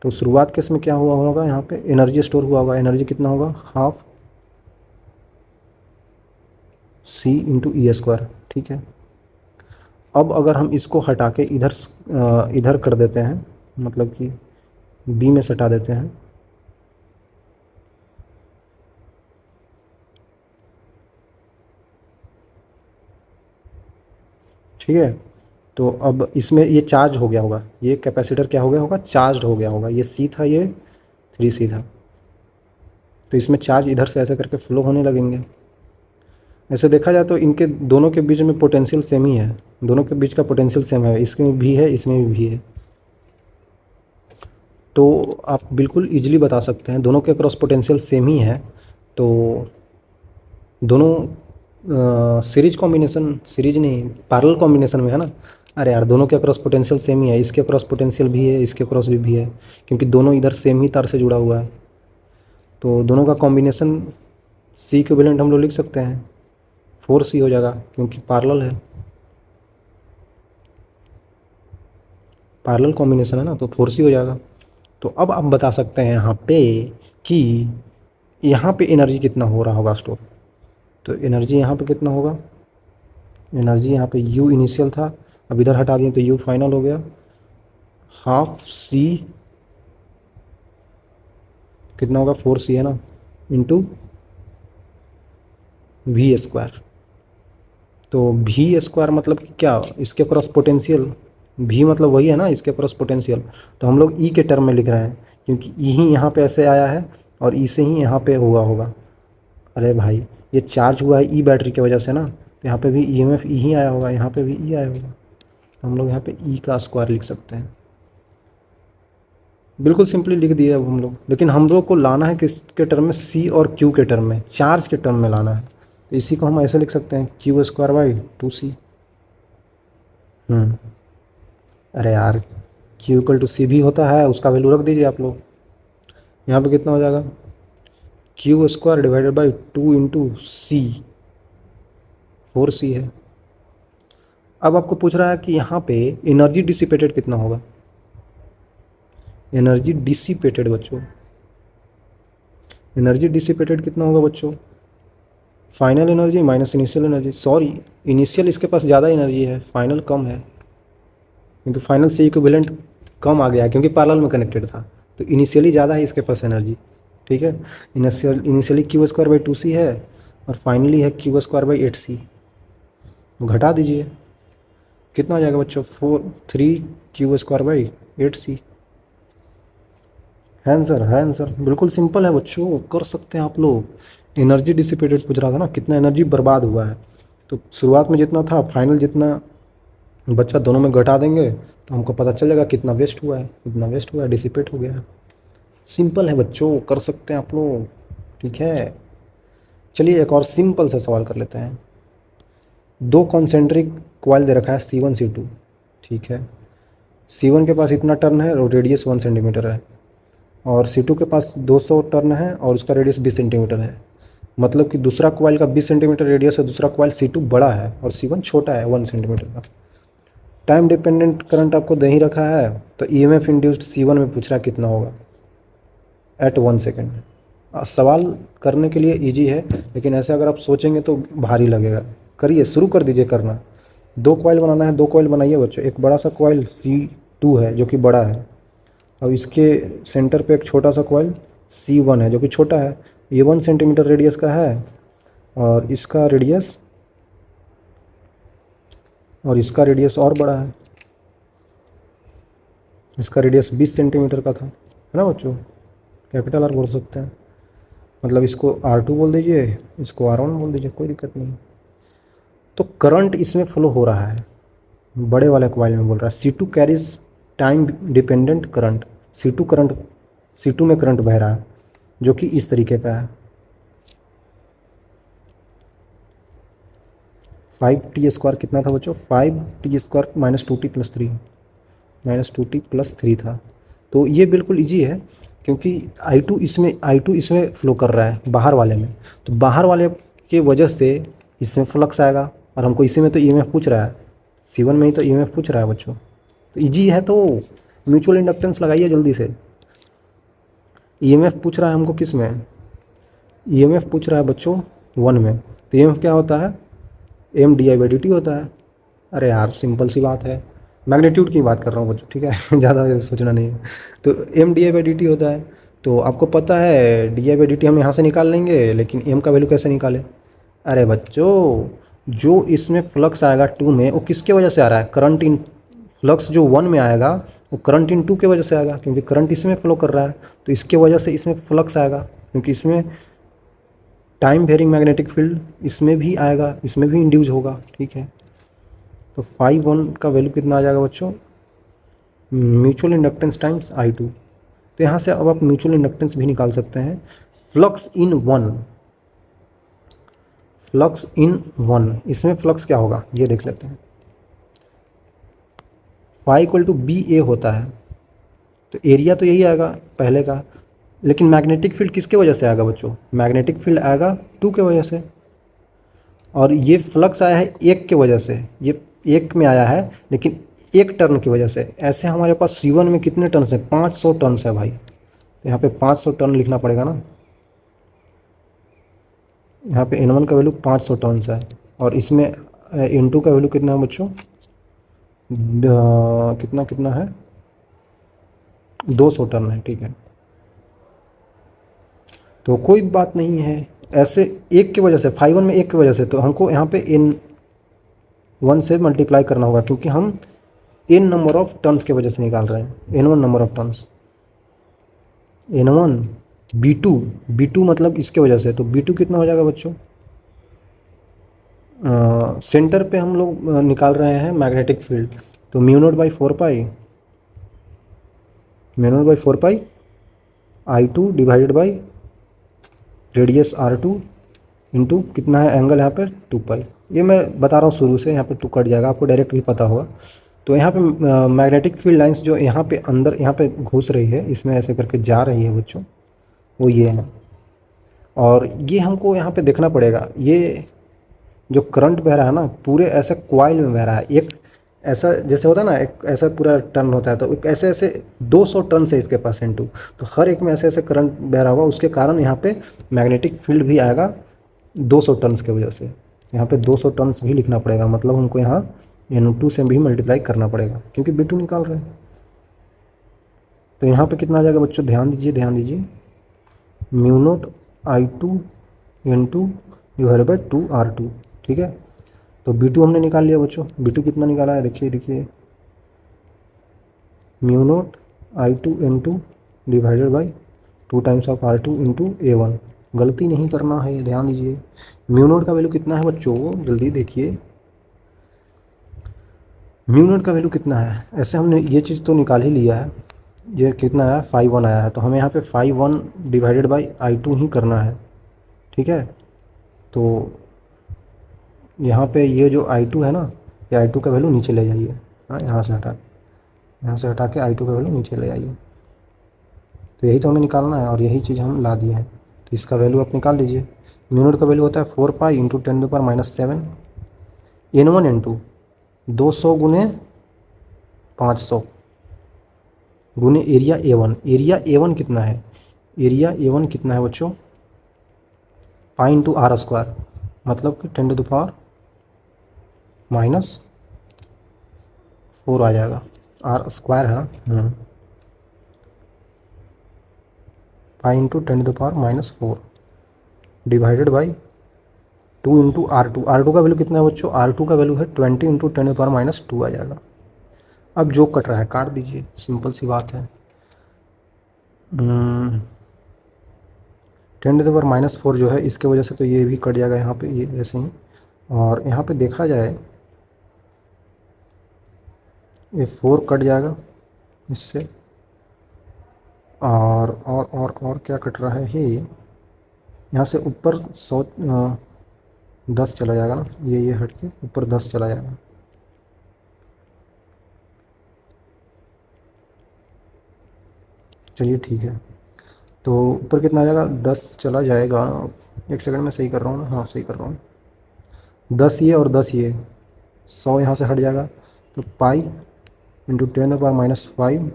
तो शुरुआत केस में क्या हुआ होगा, यहाँ पे एनर्जी स्टोर हुआ होगा, एनर्जी कितना होगा हाफ C इंटू E², ठीक है। अब अगर हम इसको हटा के इधर कर देते हैं, मतलब कि B में सटा देते हैं, ठीक है, तो अब इसमें ये चार्ज हो गया होगा, ये कैपेसिटर क्या हो गया होगा, चार्ज हो गया होगा। ये सी था, ये 3C था, तो इसमें चार्ज इधर से ऐसे करके फ्लो होने लगेंगे। ऐसे देखा जाए तो इनके दोनों के बीच में पोटेंशियल सेम ही है, दोनों के बीच का पोटेंशियल सेम है, इसमें भी है, इसमें भी है। तो आप बिल्कुल ईजिली बता सकते हैं दोनों के क्रॉस पोटेंशियल सेम ही है। तो दोनों सीरीज कॉम्बिनेशन, सीरीज नहीं पैरेलल कॉम्बिनेशन में है ना। अरे यार, दोनों के क्रॉस पोटेंशियल सेम ही है, इसके क्रॉस पोटेंशियल भी है, इसके क्रॉस भी है, क्योंकि दोनों इधर सेम ही तार से जुड़ा हुआ है। तो दोनों का कॉम्बिनेशन सी इक्विवेलेंट हम लोग लिख सकते हैं, 4C हो जाएगा, क्योंकि पैरेलल है, पैरेलल कॉम्बिनेशन है ना, तो 4C हो जाएगा। तो अब आप बता सकते हैं यहाँ पे कि यहाँ पे एनर्जी कितना हो रहा होगा स्टोर। तो एनर्जी यहाँ पे कितना होगा, एनर्जी यहाँ पे यू इनिशियल था, अब इधर हटा दिए तो यू फाइनल हो गया, हाफ सी कितना होगा, 4C है ना, इंटू वी स्क्वायर। तो वी स्क्वायर मतलब कि क्या, इसके क्रॉस पोटेंशियल, भी मतलब वही है ना, इसके क्रॉस पोटेंशियल। तो हम लोग ई के टर्म में लिख रहे हैं, क्योंकि ई ही यहाँ पे ऐसे आया है और ई से ही यहाँ पे हुआ होगा। अरे भाई, ये चार्ज हुआ है ई बैटरी की वजह से ना, तो यहाँ पे भी ईएमएफ ई ही आया होगा, यहाँ पे भी ई आया होगा, तो हम लोग यहाँ पे ई का स्क्वायर लिख सकते हैं। बिल्कुल सिंपली लिख दिया अब हम लोग, लेकिन हम लोग को लाना है किसके टर्म में, सी और क्यू के टर्म में, चार्ज के टर्म में लाना है। तो इसी को हम ऐसे लिख सकते हैं, क्यू स्क्वायर बाई 2C। अरे यार, क्यू इक्वल टू सी भी होता है, उसका वैल्यू रख दीजिए आप लोग। यहाँ पे कितना हो जाएगा, Q square divided by 2 into C, 4C है। अब आपको पूछ रहा है कि यहाँ पे एनर्जी डिसिपेटेड कितना होगा, एनर्जी डिसिपेटेड बच्चों, एनर्जी डिसिपेटेड कितना होगा बच्चों, final energy minus initial energy, sorry initial इसके पास ज़्यादा एनर्जी है, फाइनल कम है, क्योंकि फाइनल से इक्विवेलेंट कम आ गया है, क्योंकि पैरेलल में कनेक्टेड था, तो इनिशियली ज़्यादा है इसके पास एनर्जी। ठीक है, initially Q square by 2C है, और फाइनली है क्यू स्क्वायर बाई 8C। घटा दीजिए, कितना हो जाएगा बच्चों, 3 क्यू स्क्वायर बाई 8C। है आंसर, है आंसर, बिल्कुल सिंपल है बच्चों, कर सकते हैं आप लोग। एनर्जी डिसिपेटेड पूछ रहा था ना, कितना एनर्जी बर्बाद हुआ है, तो शुरुआत में जितना था, फाइनल जितना बच्चा, दोनों में घटा देंगे तो हमको पता चलेगा कितना वेस्ट हुआ है, कितना वेस्ट हुआ है, डिसिपेट हो गया है। सिंपल है बच्चों, कर सकते हैं आप लोग। ठीक है, चलिए एक और सिंपल सा सवाल कर लेते हैं। दो कॉन्सेंट्रिक कॉइल दे रखा है C1 C2। ठीक है, C1 के पास इतना टर्न है और रेडियस 1 सेंटीमीटर है, और C2 के पास 200 टर्न है और उसका रेडियस 20 सेंटीमीटर है। मतलब कि दूसरा कॉइल का 20 सेंटीमीटर रेडियस है, दूसरा कॉइल C2 बड़ा है और C1 छोटा है 1 सेंटीमीटर का। टाइम डिपेंडेंट करंट आपको दे ही रखा है, तो ईएमएफ इंड्यूस्ड C1 में पूछ रहा है कितना होगा एट 1 सेकेंड। सवाल करने के लिए इजी है, लेकिन ऐसे अगर आप सोचेंगे तो भारी लगेगा। करिए, शुरू कर दीजिए करना। दो कॉइल बनाना है, दो कॉइल बनाइए बच्चों। एक बड़ा सा कॉइल C2 है जो कि बड़ा है, और इसके सेंटर पे एक छोटा सा कॉइल C1 है जो कि छोटा है। ये 1 सेंटीमीटर रेडियस का है, और इसका रेडियस और बड़ा है, इसका रेडियस 20 सेंटीमीटर का था, है ना बच्चों, कैपिटल आर बोल सकते हैं। मतलब इसको R2 बोल दीजिए, इसको R1 बोल दीजिए, कोई दिक्कत नहीं। तो करंट इसमें फ्लो हो रहा है, बड़े वाले कॉइल में बोल रहा है C2 carries time dependent current. C2 में करंट बह रहा है, जो कि इस तरीके का है। 5t² कितना था बच्चों, 5t² माइनस 2t प्लस 3 था। तो ये बिल्कुल इजी है, क्योंकि I2 इसमें फ्लो कर रहा है बाहर वाले में, तो बाहर वाले के वजह से इसमें फ्लक्स आएगा, और हमको इसी में तो ईएमएफ पूछ रहा है, C1 में ही तो ईएमएफ पूछ रहा है बच्चों। तो इजी है, तो म्यूचुअल इंडक्टेंस लगाइए जल्दी से। ईएमएफ पूछ रहा है हमको किस में, ईएमएफ पूछ रहा है बच्चों 1 में, तो ईएमएफ क्या होता है, mdi/dt होता है। अरे यार, सिंपल सी बात है, मैग्नीट्यूड की बात कर रहा हूँ बच्चों, ठीक है ज़्यादा सोचना नहीं है। तो mdi/dt होता है, तो आपको पता है di/dt हम यहाँ से निकाल लेंगे, लेकिन m का वैल्यू कैसे निकालें। अरे बच्चों, जो इसमें फ्लक्स आएगा 2 में वो किसके वजह से आ रहा है, करंट इन फ्लक्स जो 1 में आएगा वो करंट इन 2 के वजह से आएगा, क्योंकि करंट इसमें फ्लो कर रहा है, तो इसके वजह से इसमें फ्लक्स आएगा, क्योंकि इसमें टाइम वेरिंग मैग्नेटिक फील्ड इसमें भी आएगा, इसमें भी इंड्यूस होगा। ठीक है, तो 5 1 का वैल्यू कितना आ जाएगा बच्चों, म्यूचुअल इंडक्टेंस टाइम्स I2। तो यहाँ से अब आप म्यूचुअल इंडक्टेंस भी निकाल सकते हैं। फ्लक्स इन वन, इसमें फ्लक्स क्या होगा ये देख लेते हैं। Phi equal to be A होता है, तो एरिया तो यही आएगा पहले का, लेकिन मैग्नेटिक फील्ड किसके वजह से आएगा बच्चों, मैग्नेटिक फील्ड आएगा 2 के वजह से, और ये फ्लक्स आया है 1 के वजह से, ये 1 में आया है लेकिन 1 टर्न की वजह से। ऐसे हमारे पास C1 में कितने टर्न्स है, 500 टर्न्स है भाई, तो यहाँ पे 500 टर्न लिखना पड़ेगा ना। यहाँ पे N1 का वैल्यू 500 टर्न्स है, और इसमें N2 का वैल्यू कितना है बच्चों, कितना कितना है, 200 टर्न है। ठीक है, तो कोई बात नहीं है, ऐसे 1 की वजह से, 5 1 में 1 की वजह से, तो हमको यहाँ पे N1 से मल्टीप्लाई करना होगा, क्योंकि हम N नंबर ऑफ टर्न्स की वजह से निकाल रहे हैं, N1 number of turns, N1 B2 मतलब इसके वजह से, तो B2 कितना हो जाएगा बच्चों, सेंटर पे हम लोग निकाल रहे हैं मैग्नेटिक फील्ड, तो mu naught by 4 pi I2 divided by radius R2 into कितना है एंगल यहाँ पे 2 पाई। ये मैं बता रहा हूँ शुरू से, यहाँ पे 2 कट जाएगा, आपको डायरेक्ट भी पता होगा। तो यहाँ पे मैग्नेटिक फील्ड लाइंस जो यहाँ पे अंदर यहाँ पे घुस रही है, इसमें ऐसे करके जा रही है बच्चों, वो ये है, और ये हमको यहाँ पे देखना पड़ेगा, ये जो करंट बह रहा है ना पूरे ऐसे कॉइल में बह रहा है, एक ऐसा जैसे होता है ना, एक ऐसा पूरा टर्न होता है, तो एक ऐसे ऐसे 200 टर्न है इसके पास N2, तो हर एक में ऐसे ऐसे करंट बह रहा होगा, उसके कारण यहाँ पे मैग्नेटिक फील्ड भी आएगा 200 टर्न्स की वजह से। यहाँ पे 200 टर्न्स भी लिखना पड़ेगा, मतलब हमको यहाँ N2 से भी मल्टीप्लाई करना पड़ेगा, क्योंकि B2 निकाल रहे हैं। तो यहाँ पे कितना आ जाएगा बच्चों, ध्यान दीजिए, mu naught I2 N2 divided by 2R2। ठीक है, तो B2 हमने निकाल लिया बच्चों, B2 कितना निकाला है, देखिए mu naught I2 N2 divided by 2 times of R2 into A1। गलती नहीं करना है, ध्यान दीजिए। म्यू नॉट का वैल्यू कितना है बच्चों, जल्दी देखिए, म्यू नॉट का वैल्यू कितना है, ऐसे हमने ये चीज़ तो निकाल ही लिया है, ये कितना आया 5 1 आया है, तो हमें यहाँ पे 5 1 डिवाइडेड बाई I2 ही करना है। ठीक है, तो यहाँ पे ये जो I2 है ना, ये I2 का वैल्यू नीचे ले जाइए, हाँ यहाँ से हटा के I2 का वैल्यू नीचे ले आइए, तो यही तो हमें निकालना है, और यही चीज़ हम ला दिए हैं, तो इसका वैल्यू आप निकाल लीजिए। म्यू नॉट का वैल्यू होता है 4 पाई इंटू 10⁻⁻⁷ N1 N2 200 गुने 500 गुने एरिया A1 कितना है, एरिया A1 कितना है बच्चों, पाई इंटू R², मतलब कि 10⁻⁻⁴ आ जाएगा, R² है ना, pi into 10⁻⁻⁴ divided by 2 into R2 का वैल्यू कितना है बच्चों, R2 का वैल्यू है 20 इंटू 10⁻⁻² आ जाएगा। अब जो कट रहा है काट दीजिए, सिंपल सी बात है। 10⁻⁴ जो है इसके वजह से तो ये भी कट जाएगा यहाँ पे, ये ऐसे ही, और यहाँ पे देखा जाए ये 4 कट जाएगा इससे, और क्या कट रहा है, ये यहाँ से ऊपर 10 चला जाएगा ना, ये हट के ऊपर 10 चला जाएगा, चलिए ठीक है, तो ऊपर कितना आ जाएगा, 10 चला जाएगा, 1 सेकंड में सही कर रहा हूँ ना, हाँ सही कर रहा हूँ, 10 ये और 10 ये, 100 यहाँ से हट जाएगा, तो पाई इंटू 10⁻⁻⁵,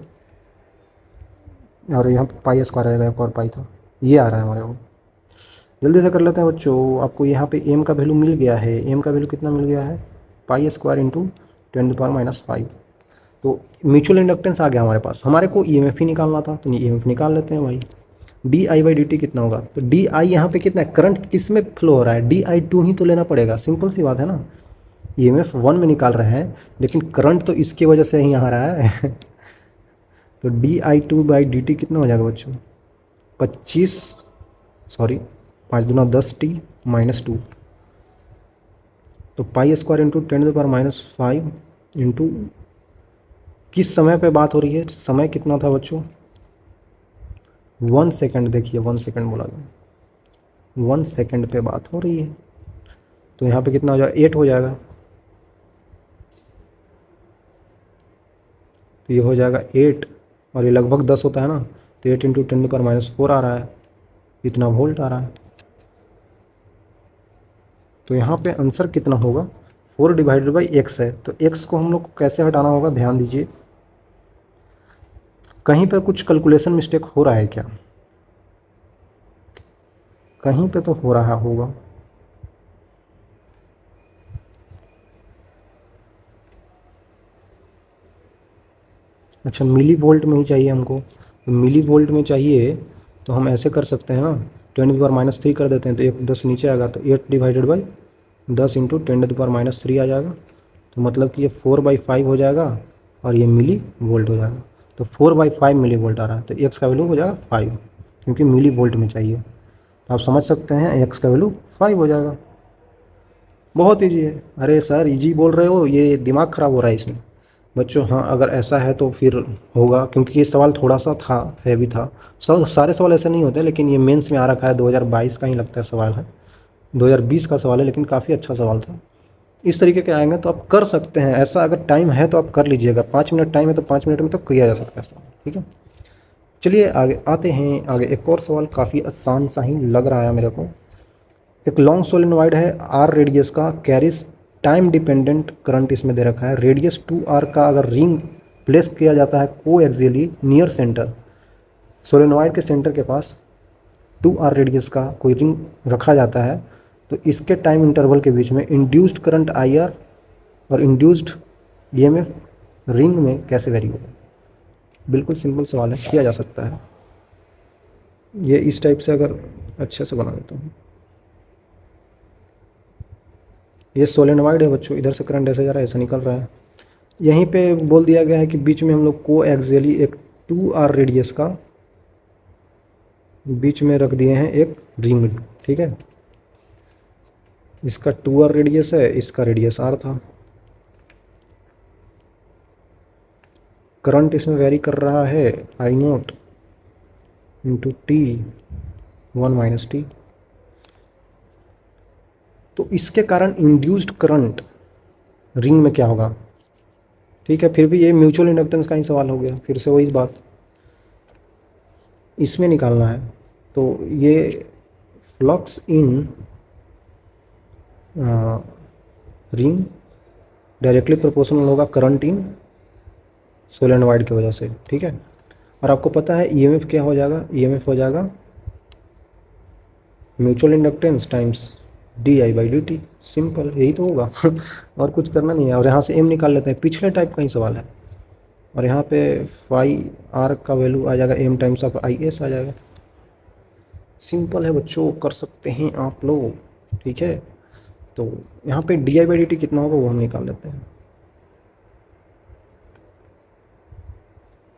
और यहाँ पे पाई स्क्वायर आएगा, एक और पाई था, ये आ रहा है हमारे को। जल्दी से कर लेते हैं बच्चों, आपको यहाँ पे एम का वैल्यू मिल गया है, एम का वैल्यू कितना मिल गया है, पाई² इंटू 10⁻⁵। तो म्यूचुअल इंडक्टेंस आ गया हमारे पास, हमारे को ईएमएफ ही निकालना था, तो ईएमएफ निकाल लेते हैं भाई। D I by D T कितना होगा, तो डी आई यहाँ पे कितना है, करंट किस में फ्लो हो रहा है, डी आई टू ही तो लेना पड़ेगा, सिंपल सी बात है ना। ई एम एफ वन में निकाल रहे हैं लेकिन करंट तो इसकी वजह से ही यहाँ आ रहा है तो D I two by D T कितना हो जाएगा बच्चों, 25 सॉरी 5×10 t-2, तो पाई स्क्वायर इंटू 10⁻⁵ इंटू किस समय पे बात हो रही है, समय कितना था बच्चों, 1 सेकेंड, देखिए 1 सेकेंड बोला गया, 1 सेकेंड पे बात हो रही है, तो यहाँ पे कितना हो जाएगा, 8 हो जाएगा, तो ये हो जाएगा 8 और ये लगभग 10 होता है ना, तो 8 इंटू 10⁻⁴ आ रहा है, इतना वोल्ट आ रहा है। तो यहाँ पे आंसर कितना होगा, 4/x है, तो x को हम लोग को कैसे हटाना होगा, ध्यान दीजिए, कहीं पे कुछ कैलकुलेशन मिस्टेक हो रहा है क्या, कहीं पे तो हो रहा होगा। अच्छा मिली वोल्ट में ही चाहिए हमको, तो मिली वोल्ट में चाहिए तो हम ऐसे कर सकते हैं ना, 10⁻³ कर देते हैं, तो एक 10 नीचे आएगा, तो 8/10 इंटू 10⁻³ आ जाएगा, तो मतलब कि ये 4/5 हो जाएगा और ये मिली वोल्ट हो जाएगा, तो 4/5 मिली वोल्ट आ रहा है, तो एक्स का वैल्यू हो जाएगा 5, क्योंकि मिली वोल्ट में चाहिए, तो आप समझ सकते हैं एक्स का वैल्यू 5 हो जाएगा। बहुत ईजी है, अरे सर ईजी बोल रहे हो, ये दिमाग ख़राब हो रहा है इसमें बच्चों। हाँ अगर ऐसा है तो फिर होगा, क्योंकि ये सवाल थोड़ा सा था, हैवी था, सब सारे सवाल ऐसे नहीं होते, लेकिन ये मेंस में आ रखा है, 2022 का ही लगता है सवाल है, 2020 का सवाल है, लेकिन काफ़ी अच्छा सवाल था। इस तरीके के आएंगे तो आप कर सकते हैं ऐसा, अगर टाइम है तो आप कर लीजिएगा, 5 मिनट टाइम है तो 5 मिनट में तो किया जा सकता है सवाल, ठीक है। चलिए आगे आते हैं, आगे एक और सवाल काफ़ी आसान सा ही लग रहा है मेरे को। एक लॉन्ग सोलेनोइड है आर रेडियस का, कैरिज टाइम डिपेंडेंट करंट इसमें दे रखा है, रेडियस 2r का अगर रिंग प्लेस किया जाता है को एक्सियली नियर सेंटर, सोलेनोइड के सेंटर के पास 2r रेडियस का कोई रिंग रखा जाता है, तो इसके टाइम इंटरवल के बीच में इंड्यूस्ड करंट IR और इंड्यूस्ड EMF रिंग में कैसे वेरी होगा। बिल्कुल सिंपल सवाल है, किया जा सकता है ये इस टाइप से, अगर अच्छे से बना देता हूँ। ये सोलेनोइड है बच्चों, इधर से करंट ऐसे जा रहा है, ऐसा निकल रहा है, यहीं पे बोल दिया गया है कि बीच में हम लोग को एक्सियली एक 2r रेडियस का बीच में रख दिए हैं एक रिंग, ठीक है, इसका 2r रेडियस है, इसका रेडियस r था, करंट इसमें वेरी कर रहा है I0 इंटू t1 - t, तो इसके कारण इंड्यूस्ड करंट रिंग में क्या होगा, ठीक है। फिर भी ये म्यूचुअल इंडक्टेंस का ही सवाल हो गया, फिर से वही बात इसमें निकालना है, तो ये flux in ring directly proportional होगा करंट इन सोलेनोइड की वजह से, ठीक है। और आपको पता है EMF क्या हो जाएगा, EMF हो जाएगा mutual inductance times di/dt, simple यही तो होगा और कुछ करना नहीं है। और यहाँ से m निकाल लेते हैं, पिछले टाइप का ही सवाल है, और यहाँ पे फाई r का वैल्यू आ जाएगा m टाइम्स ऑफ IS आ जाएगा, सिंपल है बच्चों, कर सकते हैं आप लोग, ठीक है। तो यहाँ पे di/dt कितना होगा वो हम निकाल लेते हैं,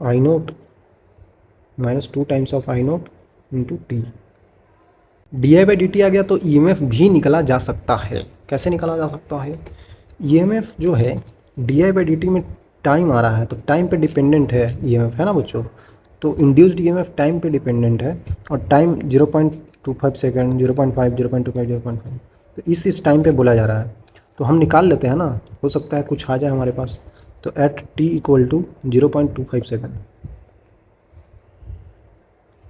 I0 - 2 times of I0 into t, di/dt आ गया, तो EMF भी निकला जा सकता है, कैसे निकाला जा सकता है, EMF जो है di/dt में टाइम आ रहा है, तो टाइम पे डिपेंडेंट है EMF, है ना बच्चों, तो इंड्यूस्ड EMF टाइम पे डिपेंडेंट है, और टाइम 0.25 सेकेंड, 0.5, 0.25, 0.5, तो इस टाइम पे बोला जा रहा है, तो हम निकाल लेते हैं ना, हो सकता है कुछ आ जाए हमारे पास, तो एट t = 0.25 सेकेंड,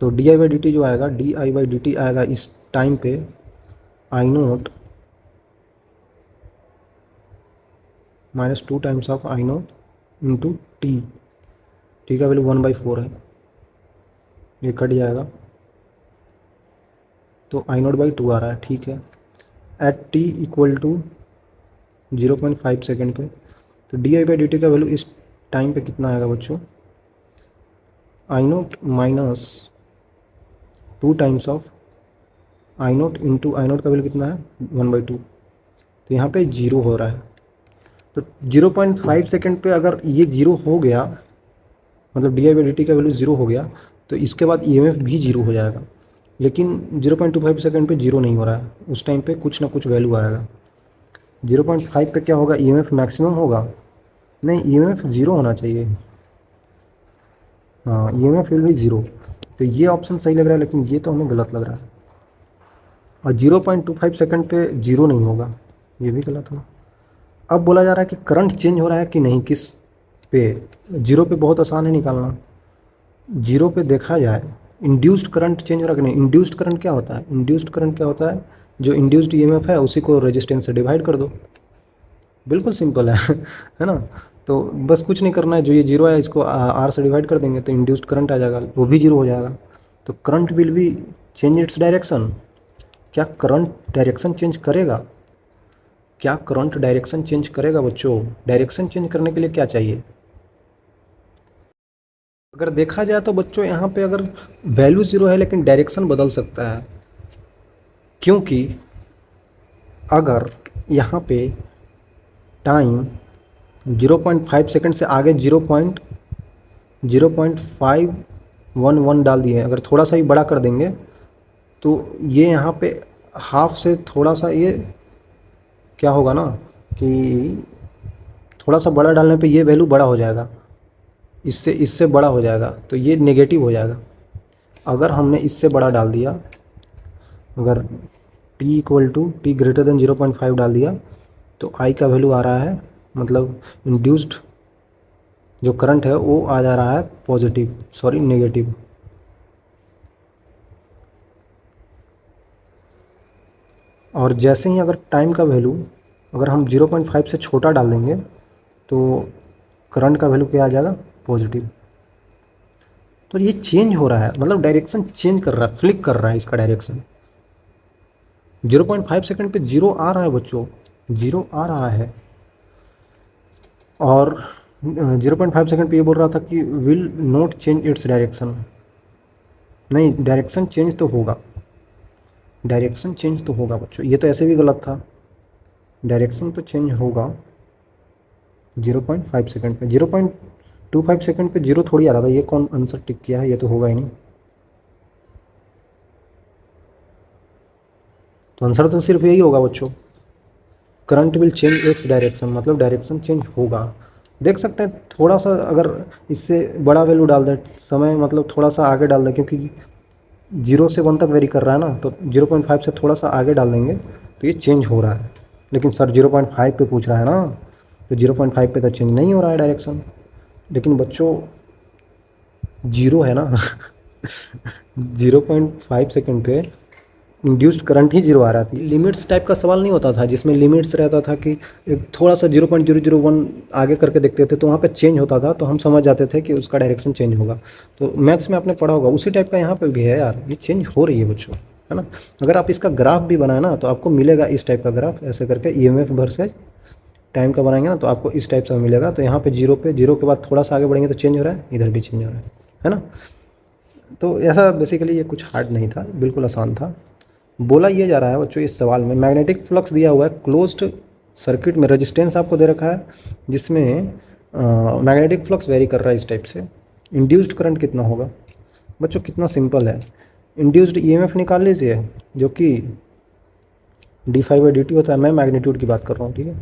तो di/dt जो आएगा, di/dt आएगा इस टाइम पे I0 - 2 times of I0 into t, t का वैल्यू 1/4 है, ये कट जाएगा, तो I0/2 आ रहा है, ठीक है, एट t = 0.5 सेकेंड पे, तो di/dt का वैल्यू इस टाइम पे कितना आएगा बच्चों, I0 - 2 times of I note into I note का वैल्यू कितना है 1/2, तो यहाँ पे 0 हो रहा है। तो 0.5 सेकेंड पे अगर ये 0 हो गया, मतलब डी का वैल्यू 0 हो गया, तो इसके बाद ईएमएफ भी 0 हो जाएगा। लेकिन 0.25 सेकेंड पे 0 नहीं हो रहा है, उस टाइम पे कुछ ना कुछ वैल्यू आएगा। 0.5 पे क्या होगा, ईएमएफ मैक्सिमम होगा, नहीं ईएमएफ 0 होना चाहिए, हाँ ईएमएफ विल बी 0। तो ये ऑप्शन सही लग रहा है, लेकिन ये तो हमें गलत लग रहा है। और 0.25 सेकेंड पे 0 नहीं होगा, ये भी गलत होगा। अब बोला जा रहा है कि करंट चेंज हो रहा है कि नहीं, किस पे। 0 पे बहुत आसान है निकालना। 0 पे देखा जाए इंड्यूस्ड करंट चेंज हो रहा है कि नहीं। इंड्यूस्ड करंट क्या होता है, इंड्यूस्ड करंट क्या होता है, जो इंड्यूस्ड ईएमएफ है उसी को रेजिस्टेंस से डिवाइड कर दो, बिल्कुल सिंपल है ना। तो बस कुछ नहीं करना है, जो ये 0 है इसको आर से डिवाइड कर देंगे तो इंड्यूस्ड करंट आ जाएगा, वो भी 0 हो जाएगा। तो current will be change its direction. क्या करंट डायरेक्शन चेंज करेगा, क्या करंट डायरेक्शन चेंज करेगा बच्चों। डायरेक्शन चेंज करने के लिए क्या चाहिए, अगर देखा जाए तो बच्चों यहाँ पे अगर वैल्यू 0 है लेकिन डायरेक्शन बदल सकता है, क्योंकि अगर यहाँ पे टाइम 0.5 सेकंड से आगे 0.511 डाल दिए, अगर थोड़ा सा ही बड़ा कर देंगे तो ये यहाँ पे हाफ से थोड़ा सा ये क्या होगा ना, कि थोड़ा सा बड़ा डालने पे ये वैल्यू बड़ा हो जाएगा, इससे इससे बड़ा हो जाएगा, तो ये नेगेटिव हो जाएगा। अगर हमने इससे बड़ा डाल दिया, अगर t ग्रेटर देन 0.5 डाल दिया, तो I का वैल्यू आ रहा है, मतलब इंड्यूस्ड जो करंट है वो आ जा रहा है पॉजिटिव, सॉरी नेगेटिव। और जैसे ही अगर टाइम का वैल्यू अगर हम 0.5 से छोटा डाल देंगे तो करंट का वैल्यू क्या आ जाएगा, पॉजिटिव। तो ये चेंज हो रहा है, मतलब डायरेक्शन चेंज कर रहा है, फ्लिक कर रहा है इसका डायरेक्शन। 0.5 सेकंड पे 0 आ रहा है बच्चों, 0 आ रहा है। और 0.5 सेकंड पे ये बोल रहा था कि will not change its direction. नहीं, डायरेक्शन चेंज तो होगा, डायरेक्शन चेंज तो होगा बच्चों, ये तो ऐसे भी गलत था। डायरेक्शन तो चेंज होगा 0.5 सेकंड पे। 0.25 सेकंड पे 0 थोड़ी आ रहा था, ये कौन आंसर टिक किया है, ये तो होगा ही नहीं। तो आंसर तो सिर्फ यही होगा बच्चों, current will change its direction, मतलब डायरेक्शन चेंज होगा। देख सकते हैं थोड़ा सा अगर इससे बड़ा वैल्यू डाल दें, समय मतलब थोड़ा सा आगे डाल दें, क्योंकि 0 से 1 तक वेरी कर रहा है ना, तो 0.5 से थोड़ा सा आगे डाल देंगे तो ये चेंज हो रहा है। लेकिन सर 0.5 पे पूछ रहा है ना, तो 0.5 पे तो चेंज नहीं हो रहा है डायरेक्शन। लेकिन बच्चों 0 है ना 0.5 सेकेंड पे इंड्यूस्ड करंट ही 0 आ रहा थी। लिमिट्स टाइप का सवाल नहीं होता था जिसमें लिमिट्स रहता था कि एक थोड़ा सा 0.001 आगे करके देखते थे तो वहाँ पे चेंज होता था, तो हम समझ जाते थे कि उसका डायरेक्शन चेंज होगा। तो मैथ्स में आपने पढ़ा होगा, उसी टाइप का यहाँ पे भी है यार, ये चेंज हो रही है बच्चों, है ना। अगर आप इसका ग्राफ भी बनाए ना तो आपको मिलेगा इस टाइप का ग्राफ, ऐसे करके EMF वर्सेज टाइम का बनाएंगे ना तो आपको इस टाइप से मिलेगा। तो यहाँ पे 0 पे 0 के बाद थोड़ा सा आगे बढ़ेंगे तो चेंज हो रहा है, इधर भी चेंज हो रहा है ना। तो ऐसा बेसिकली ये कुछ हार्ड नहीं था, बिल्कुल आसान था। बोला ये जा रहा है बच्चों इस सवाल में, मैग्नेटिक फ्लक्स दिया हुआ है क्लोज्ड सर्किट में, रेजिस्टेंस आपको दे रखा है जिसमें मैग्नेटिक फ्लक्स वेरी कर रहा है इस टाइप से, इंड्यूस्ड करंट कितना होगा। बच्चों कितना सिंपल है, इंड्यूस्ड EMF निकाल लीजिए जो कि d∅dt होता है, मैं मैग्नीट्यूड की बात कर रहा हूँ, ठीक है।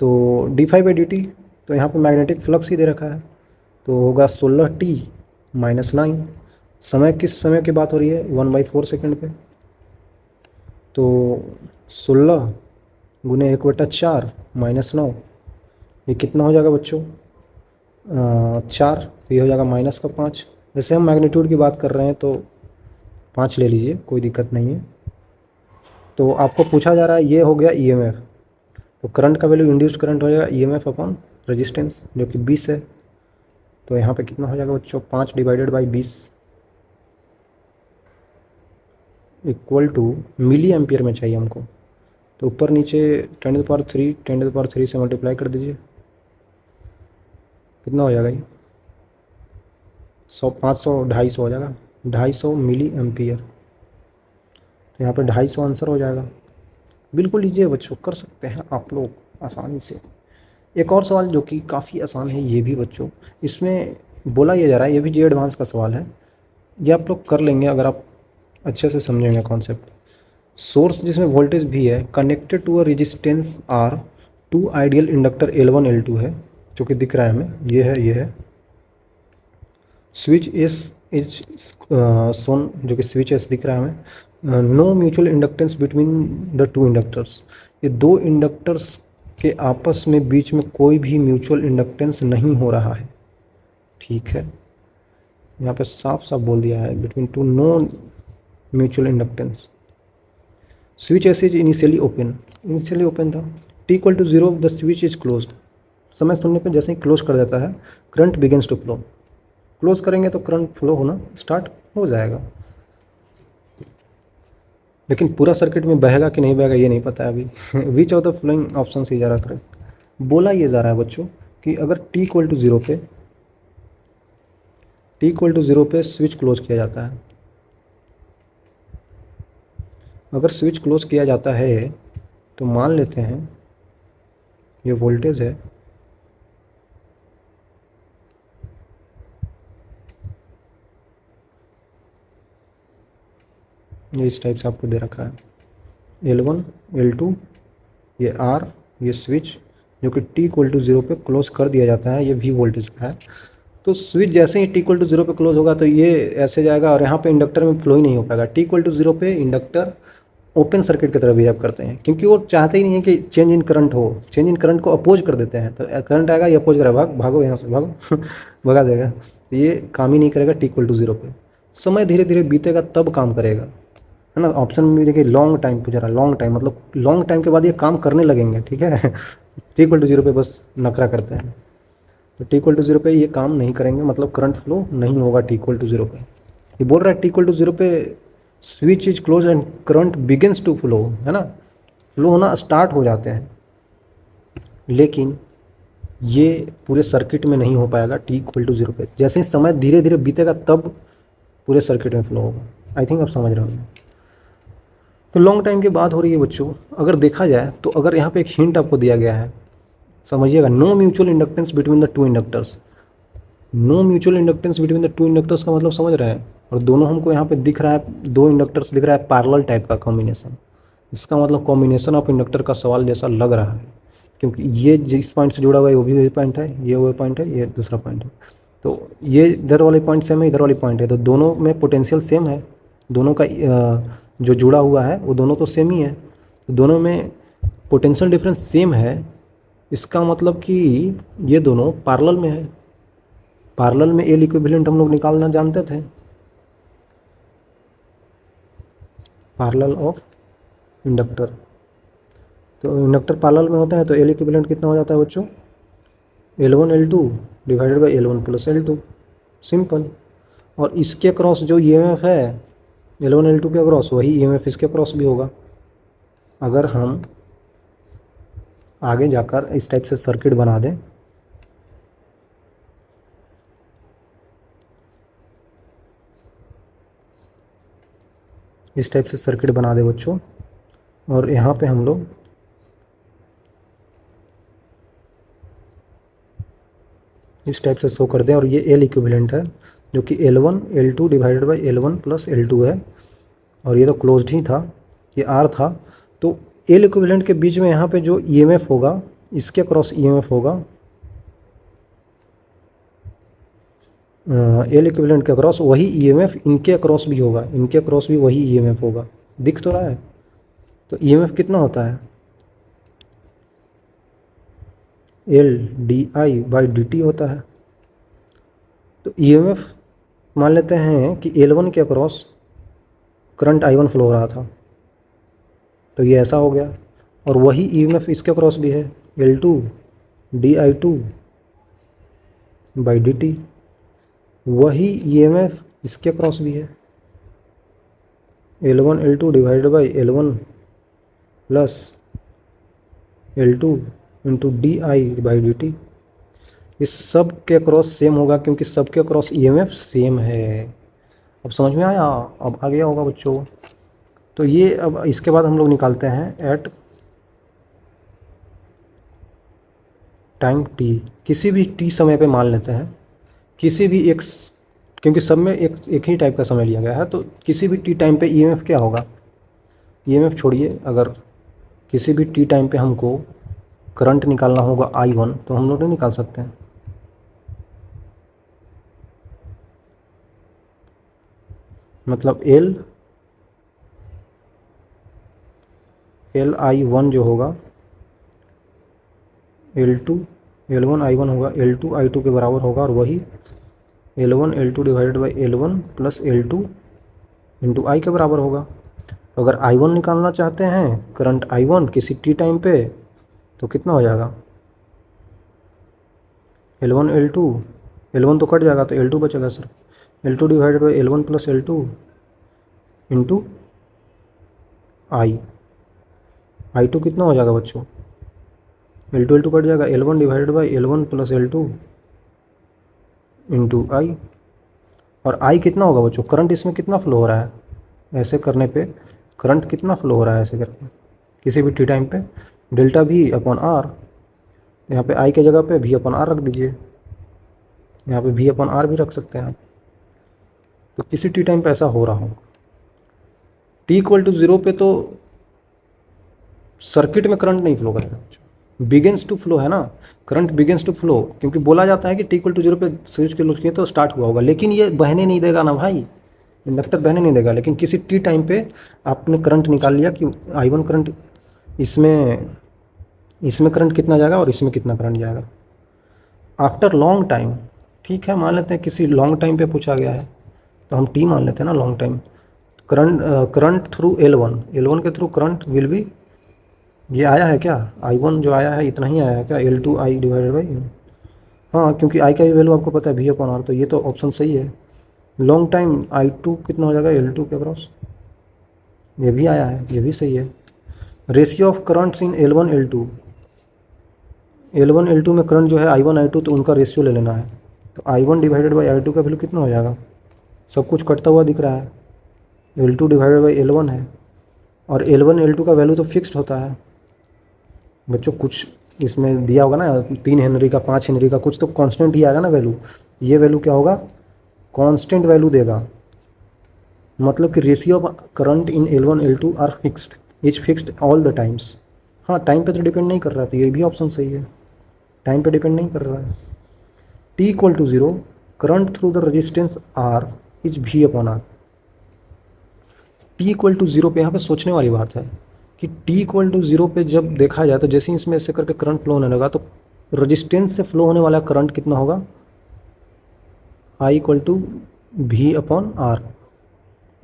तो d∅dt, तो यहाँ पे मैग्नेटिक फ्लक्स ही दे रखा है, तो होगा 16t - 9। समय किस समय की बात हो रही है, 1/4 सेकंड पे, तो 16 गुने 1/4 - 9, ये कितना हो जाएगा बच्चों, 4, तो ये हो जाएगा -5। वैसे हम मैग्नीट्यूड की बात कर रहे हैं तो 5 ले लीजिए, कोई दिक्कत नहीं है। तो आपको पूछा जा रहा है, ये हो गया EMF, तो करंट का वैल्यू इंड्यूस्ड करंट हो जाएगा EMF अपॉन रेजिस्टेंस जो कि 20 है। तो यहाँ पे कितना हो जाएगा बच्चों, 5 / 20 इक्वल टू मिली एम्पियर में चाहिए हमको, तो ऊपर नीचे 10⁻³ से मल्टीप्लाई कर दीजिए, कितना हो जाएगा ये 100, 500, 250 हो जाएगा। 250 मिली एम्पियर। तो यहाँ पे 250 आंसर हो जाएगा। बिल्कुल लीजिए बच्चों, कर सकते हैं आप लोग आसानी से। एक और सवाल जो कि काफ़ी आसान है ये भी बच्चों, इसमें बोला ये जा रहा है, ये भी जी एडवांस का सवाल है, ये आप लोग कर लेंगे अगर आप अच्छे से समझेंगे कॉन्सेप्ट। सोर्स जिसमें वोल्टेज भी है connected to a resistance R, two ideal inductor L1 L2 है जो कि दिख रहा है हमें, ये है स्विच एस इज सोन, जो कि स्विच एस दिख रहा है हमें। No mutual inductance between the two inductors, ये दो इंडक्टर्स के आपस में बीच में कोई भी म्यूचुअल इंडक्टेंस नहीं हो रहा है। ठीक है, यहाँ पे साफ साफ बोल दिया है between two no mutual inductance. Switch S is initially open था। T equal to 0 the switch is close, समय सुनने पे जैसे ही क्लोज कर देता है current begins to flow, close करेंगे तो करंट फ्लो होना स्टार्ट हो जाएगा। लेकिन पूरा सर्किट में बहेगा कि नहीं बहेगा ये नहीं पता है अभी। Which of the flowing option से जा रहा करेक्ट, बोला ये जा रहा है बच्चों कि अगर टी इक्वल टू 0 पे स्विच क्लोज किया जाता है, अगर स्विच क्लोज किया जाता है तो मान लेते हैं ये वोल्टेज है, ये इस टाइप से आपको दे रखा है L1 L2, ये R, ये स्विच जो कि T इक्वल टू 0 पे क्लोज कर दिया जाता है, ये V वोल्टेज का है। तो स्विच जैसे ही T इक्वल टू 0 पे क्लोज होगा तो ये ऐसे जाएगा और यहाँ पे इंडक्टर में फ्लो ही नहीं हो पाएगा। T इक्वल टू 0 पे इंडक्टर ओपन सर्किट की तरह बिहेव करते हैं क्योंकि वो चाहते ही नहीं है कि चेंज इन करंट हो, चेंज इन करंट को अपोज कर देते हैं। तो करंट आएगा, ये अपोज करेगा, भागो यहाँ से भागो भगा देगा। तो ये काम ही नहीं करेगा T इक्वल टू 0 पे। समय धीरे धीरे बीतेगा तब काम करेगा, है ना। ऑप्शन में भी देखिए लॉन्ग टाइम पूछ रहा है, लॉन्ग टाइम मतलब लॉन्ग टाइम के बाद ये काम करने लगेंगे। ठीक है T इक्वल टू 0 पे बस नखरा करते हैं, तो T इक्वल टू 0 पे ये काम नहीं करेंगे, मतलब करंट फ्लो नहीं होगा T इक्वल टू 0 पे। ये बोल रहा है T इक्वल टू 0 पे switch is close and current begins to flow, है ना, फ्लो होना स्टार्ट हो जाते हैं। लेकिन ये पूरे सर्किट में नहीं हो पाएगा T इक्वल टू 0 पे, जैसे ही समय धीरे धीरे बीतेगा तब पूरे सर्किट में फ्लो होगा। आई थिंक आप समझ रहे होंगे। तो लॉन्ग टाइम की बात हो रही है बच्चों। अगर देखा जाए तो अगर यहाँ पे एक हिंट आपको दिया गया है, समझिएगा, no mutual inductance between the two inductors. No mutual inductance between the two inductors का मतलब समझ रहे हैं। और दोनों हमको यहाँ पे दिख रहा है, दो इंडक्टर्स दिख रहा है पैरेलल टाइप का कॉम्बिनेशन। इसका मतलब कॉम्बिनेशन ऑफ इंडक्टर का सवाल जैसा लग रहा है, क्योंकि ये जिस पॉइंट से जुड़ा हुआ है वो भी वही पॉइंट है, ये वही पॉइंट है, ये दूसरा पॉइंट है। तो ये इधर वाले पॉइंट सेम है, इधर वाली पॉइंट है, तो दोनों में पोटेंशियल सेम है। दोनों का जो जुड़ा हुआ है वो दोनों तो सेम ही है, तो दोनों में पोटेंशियल डिफरेंस सेम है। इसका मतलब कि ये दोनों पैरेलल में है। पैरेलल में एल इक्विवेलेंट हम लोग निकालना जानते थे, पैरेलल ऑफ इंडक्टर। तो इंडक्टर पैरेलल में होता है तो एल इक्विवेलेंट कितना हो जाता है बच्चों, L1 L2 divided by L1 plus L2, simple. और इसके अक्रॉस जो EMF है L1 L2 के अक्रॉस, वही EMF इसके अक्रॉस भी होगा। अगर हम आगे जाकर इस टाइप से सर्किट बना दें, इस टाइप से सर्किट बना दें बच्चों, और यहाँ पे हम लोग इस टाइप से शो कर दें, और ये एल इक्विवेलेंट है जो कि L1 L2 divided by L1 plus L2 है, और ये तो क्लोज्ड ही था, ये R था। तो एल इक्विवेलेंट के बीच में यहाँ पे जो EMF होगा, इसके अक्रॉस EMF होगा, एल इक्विवेलेंट के अक्रॉस वही EMF इनके अक्रॉस भी होगा, इनके अक्रॉस भी वही EMF होगा। दिख तो रहा है। तो EMF कितना होता है, L D I by D T होता है। तो EMF मान लेते हैं कि L1 के अक्रॉस करंट I1 फ्लो हो रहा था, तो ये ऐसा हो गया। और वही EMF इसके अक्रॉस भी है, L2 di2 by D T. वही EMF इसके अक्रॉस भी है, L1 L2 divided by L1 plus L2 into D I by D T. इस सब के अक्रॉस सेम होगा क्योंकि सब के अक्रॉस EMF सेम है। अब समझ में आया, अब आ गया होगा बच्चों। तो ये अब इसके बाद हम लोग निकालते हैं एट टाइम टी, किसी भी टी समय पे मान लेते हैं, किसी भी एक, क्योंकि सब में एक ही टाइप का समय लिया गया है, तो किसी भी टी टाइम पे ईएमएफ क्या होगा, ईएमएफ छोड़िए, अगर किसी भी टी टाइम पे हमको करंट निकालना होगा I1, तो हम लोग नहीं निकाल सकते हैं। मतलब L I1 जो होगा L1 I1 होगा, L2 I2 के बराबर होगा, और वही L1 L2 divided by L1 plus L2 into I के बराबर होगा। तो अगर I1 निकालना चाहते हैं, करंट I1 किसी टी टाइम पे, तो कितना हो जाएगा, L1 L2, L1 तो कट जाएगा तो L2 बचेगा sir, L2 divided by L1 plus L2 into I, I2 कितना हो जाएगा बच्चों, L2 L2 कट जाएगा, L1 divided by L1 plus L2 into I. और आई कितना होगा बच्चों, करंट इसमें कितना फ्लो हो रहा है, ऐसे करने पे करंट कितना फ्लो हो रहा है ऐसे करके किसी भी टी टाइम पे, डेल्टा V अपॉन आर। यहाँ पे आई के जगह पे V अपॉन आर रख दीजिए, यहाँ पे V अपॉन आर भी रख सकते हैं आप। तो किसी टी टाइम पे ऐसा हो रहा हो, टी इक्वल टू 0 पे तो सर्किट में करंट नहीं फ्लो करेगा, बिगिंस टू फ्लो है ना, करंट बिगिंस टू फ्लो, क्योंकि बोला जाता है कि टी इक्वल टू 0 पे स्विच के किए तो स्टार्ट हुआ होगा, लेकिन ये बहने नहीं देगा ना भाई, इंडक्टर बहने नहीं देगा। लेकिन किसी टी टाइम पे आपने करंट निकाल लिया कि I1 करंट, इसमें करंट कितना जाएगा और इसमें कितना करंट जाएगा आफ्टर लॉन्ग टाइम। ठीक है, मान लेते हैं किसी लॉन्ग टाइम पे पूछा गया है, तो हम टी मान लेते हैं ना long time. Current through L1 के थ्रू करंट विल बी, ये आया है क्या, I1 जो आया है इतना ही आया है क्या, L2 I डिवाइडेड बाई, हाँ क्योंकि आई का भी वैल्यू आपको पता है V अपॉन आर, तो ये तो ऑप्शन सही है। लॉन्ग टाइम I2 कितना हो जाएगा, L2 के अक्रॉस, ये भी आया है, ये भी सही है। Ratio of currents in L1 L2 में करंट जो है I1 I2, तो उनका रेशियो ले लेना है। तो I1 डिवाइडेड बाई I2 का वैल्यू कितना हो जाएगा, सब कुछ कटता हुआ दिख रहा है, L2 डिवाइडेड बाई L1 है, और L1 L2 का वैल्यू तो फिक्स्ड होता है बच्चों, कुछ इसमें दिया होगा ना 3 हेनरी का 5 हेनरी का, कुछ तो कांस्टेंट ही आएगा ना वैल्यू, ये वैल्यू क्या होगा, कांस्टेंट वैल्यू देगा। मतलब कि ratio of current in L1 L2 are fixed, is fixed all the times. हाँ टाइम पे तो डिपेंड नहीं कर रहा, तो ये भी ऑप्शन सही है, टाइम पे डिपेंड नहीं कर रहा है। T equal to 0, current through the resistance R is V upon R. T equal to 0 पे यहाँ पे सोचने वाली बात है कि T इक्वल टू 0 पे जब देखा जाए तो जैसे ही इसमें ऐसे करके करंट फ्लो होने लगा, तो रजिस्टेंस से फ्लो होने वाला करंट कितना होगा, I equal to V upon R,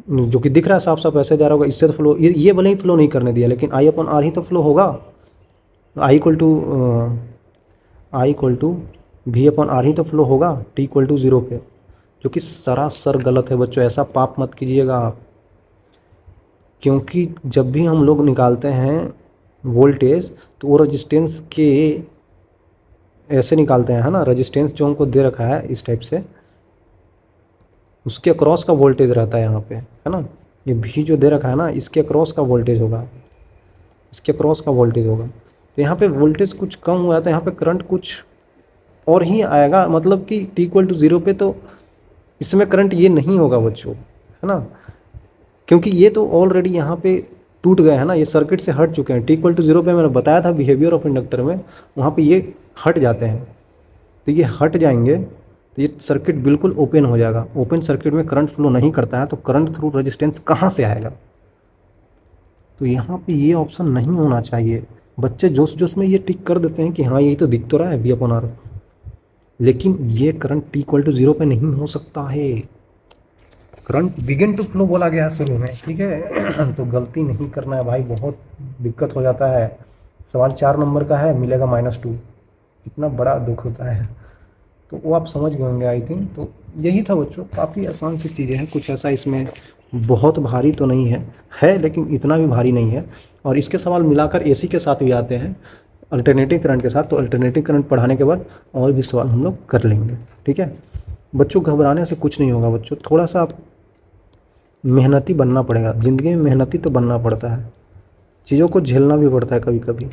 जो कि दिख रहा है साफ साफ ऐसे जा रहा होगा, इससे तो फ्लो, ये भले ही फ्लो नहीं करने दिया, लेकिन I अपॉन आर ही तो फ्लो होगा। I equal to V upon R ही तो फ्लो होगा T इक्वल टू 0 पे, जो कि सरासर गलत है बच्चों, ऐसा पाप मत कीजिएगा आप। क्योंकि जब भी हम लोग निकालते हैं वोल्टेज, तो वो रजिस्टेंस के ऐसे निकालते हैं, है ना, रजिस्टेंस जो हमको दे रखा है इस टाइप से, उसके अक्रॉस का वोल्टेज रहता है यहाँ पे, है ना, ये भी जो दे रखा है ना, इसके अक्रॉस का वोल्टेज होगा, इसके अक्रॉस का वोल्टेज होगा। तो यहाँ पे वोल्टेज कुछ कम हुआ तो यहाँ पे करंट कुछ और ही आएगा, मतलब कि T इक्वल टू 0 पे तो इसमें करंट ये नहीं होगा बच्चों, है ना, क्योंकि ये तो ऑलरेडी यहाँ पे टूट गए हैं ना, ये सर्किट से हट चुके हैं। T इक्वल टू 0 पे मैंने बताया था बिहेवियर ऑफ इंडक्टर में, वहाँ पे ये हट जाते हैं, तो ये हट जाएंगे तो ये सर्किट बिल्कुल ओपन हो जाएगा। ओपन सर्किट में करंट फ्लो नहीं करता है, तो करंट थ्रू रेजिस्टेंस कहाँ से आएगा, तो यहाँ पे ये ऑप्शन नहीं होना चाहिए। बच्चे जोश जोश में ये टिक कर देते हैं कि हाँ ये तो दिख तो रहा है V अपॉन आर, लेकिन ये करंट T इक्वल टू 0 पे नहीं हो सकता है। करंट बिगिन टू फ्लो बोला गया है शुरू में, ठीक है तो गलती नहीं करना है भाई, बहुत दिक्कत हो जाता है। सवाल 4 नंबर का है, मिलेगा -2, कितना बड़ा दुख होता है, तो वो आप समझ गए होंगे आई थिंक। तो यही था बच्चों, काफ़ी आसान सी चीज़ें हैं, कुछ ऐसा इसमें बहुत भारी तो नहीं है लेकिन इतना भी भारी नहीं है। और इसके सवाल मिलाकर AC के साथ भी आते हैं, अल्टरनेटिव करंट के साथ, तो अल्टरनेटिव करंट पढ़ाने के बाद और भी सवाल हम लोग कर लेंगे, ठीक है बच्चों। घबराने से कुछ नहीं होगा बच्चों, थोड़ा सा आप मेहनती बनना पड़ेगा, ज़िंदगी में मेहनती तो बनना पड़ता है, चीज़ों को झेलना भी पड़ता है कभी कभी,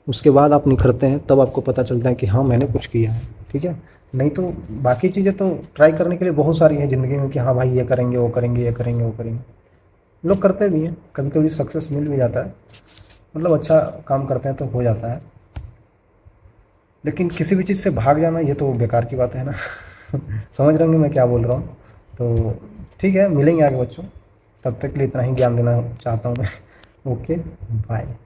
उसके बाद आप निखरते हैं, तब आपको पता चलता है कि हाँ मैंने कुछ किया है। ठीक है, नहीं तो बाकी चीज़ें तो ट्राई करने के लिए बहुत सारी हैं ज़िंदगी में कि हाँ भाई ये करेंगे वो करेंगे ये करेंगे वो करेंगे, लोग करते भी हैं, कभी कभी सक्सेस मिल भी जाता है, मतलब अच्छा काम करते हैं तो हो जाता है। लेकिन किसी भी चीज़ से भाग जाना ये तो बेकार की बात है ना। समझ रहे होंगे मैं क्या बोल रहा हूँ। तो ठीक है, मिलेंगे आगे बच्चों, तब तक के लिए इतना ही ज्ञान देना चाहता हूँ मैं। Okay, bye.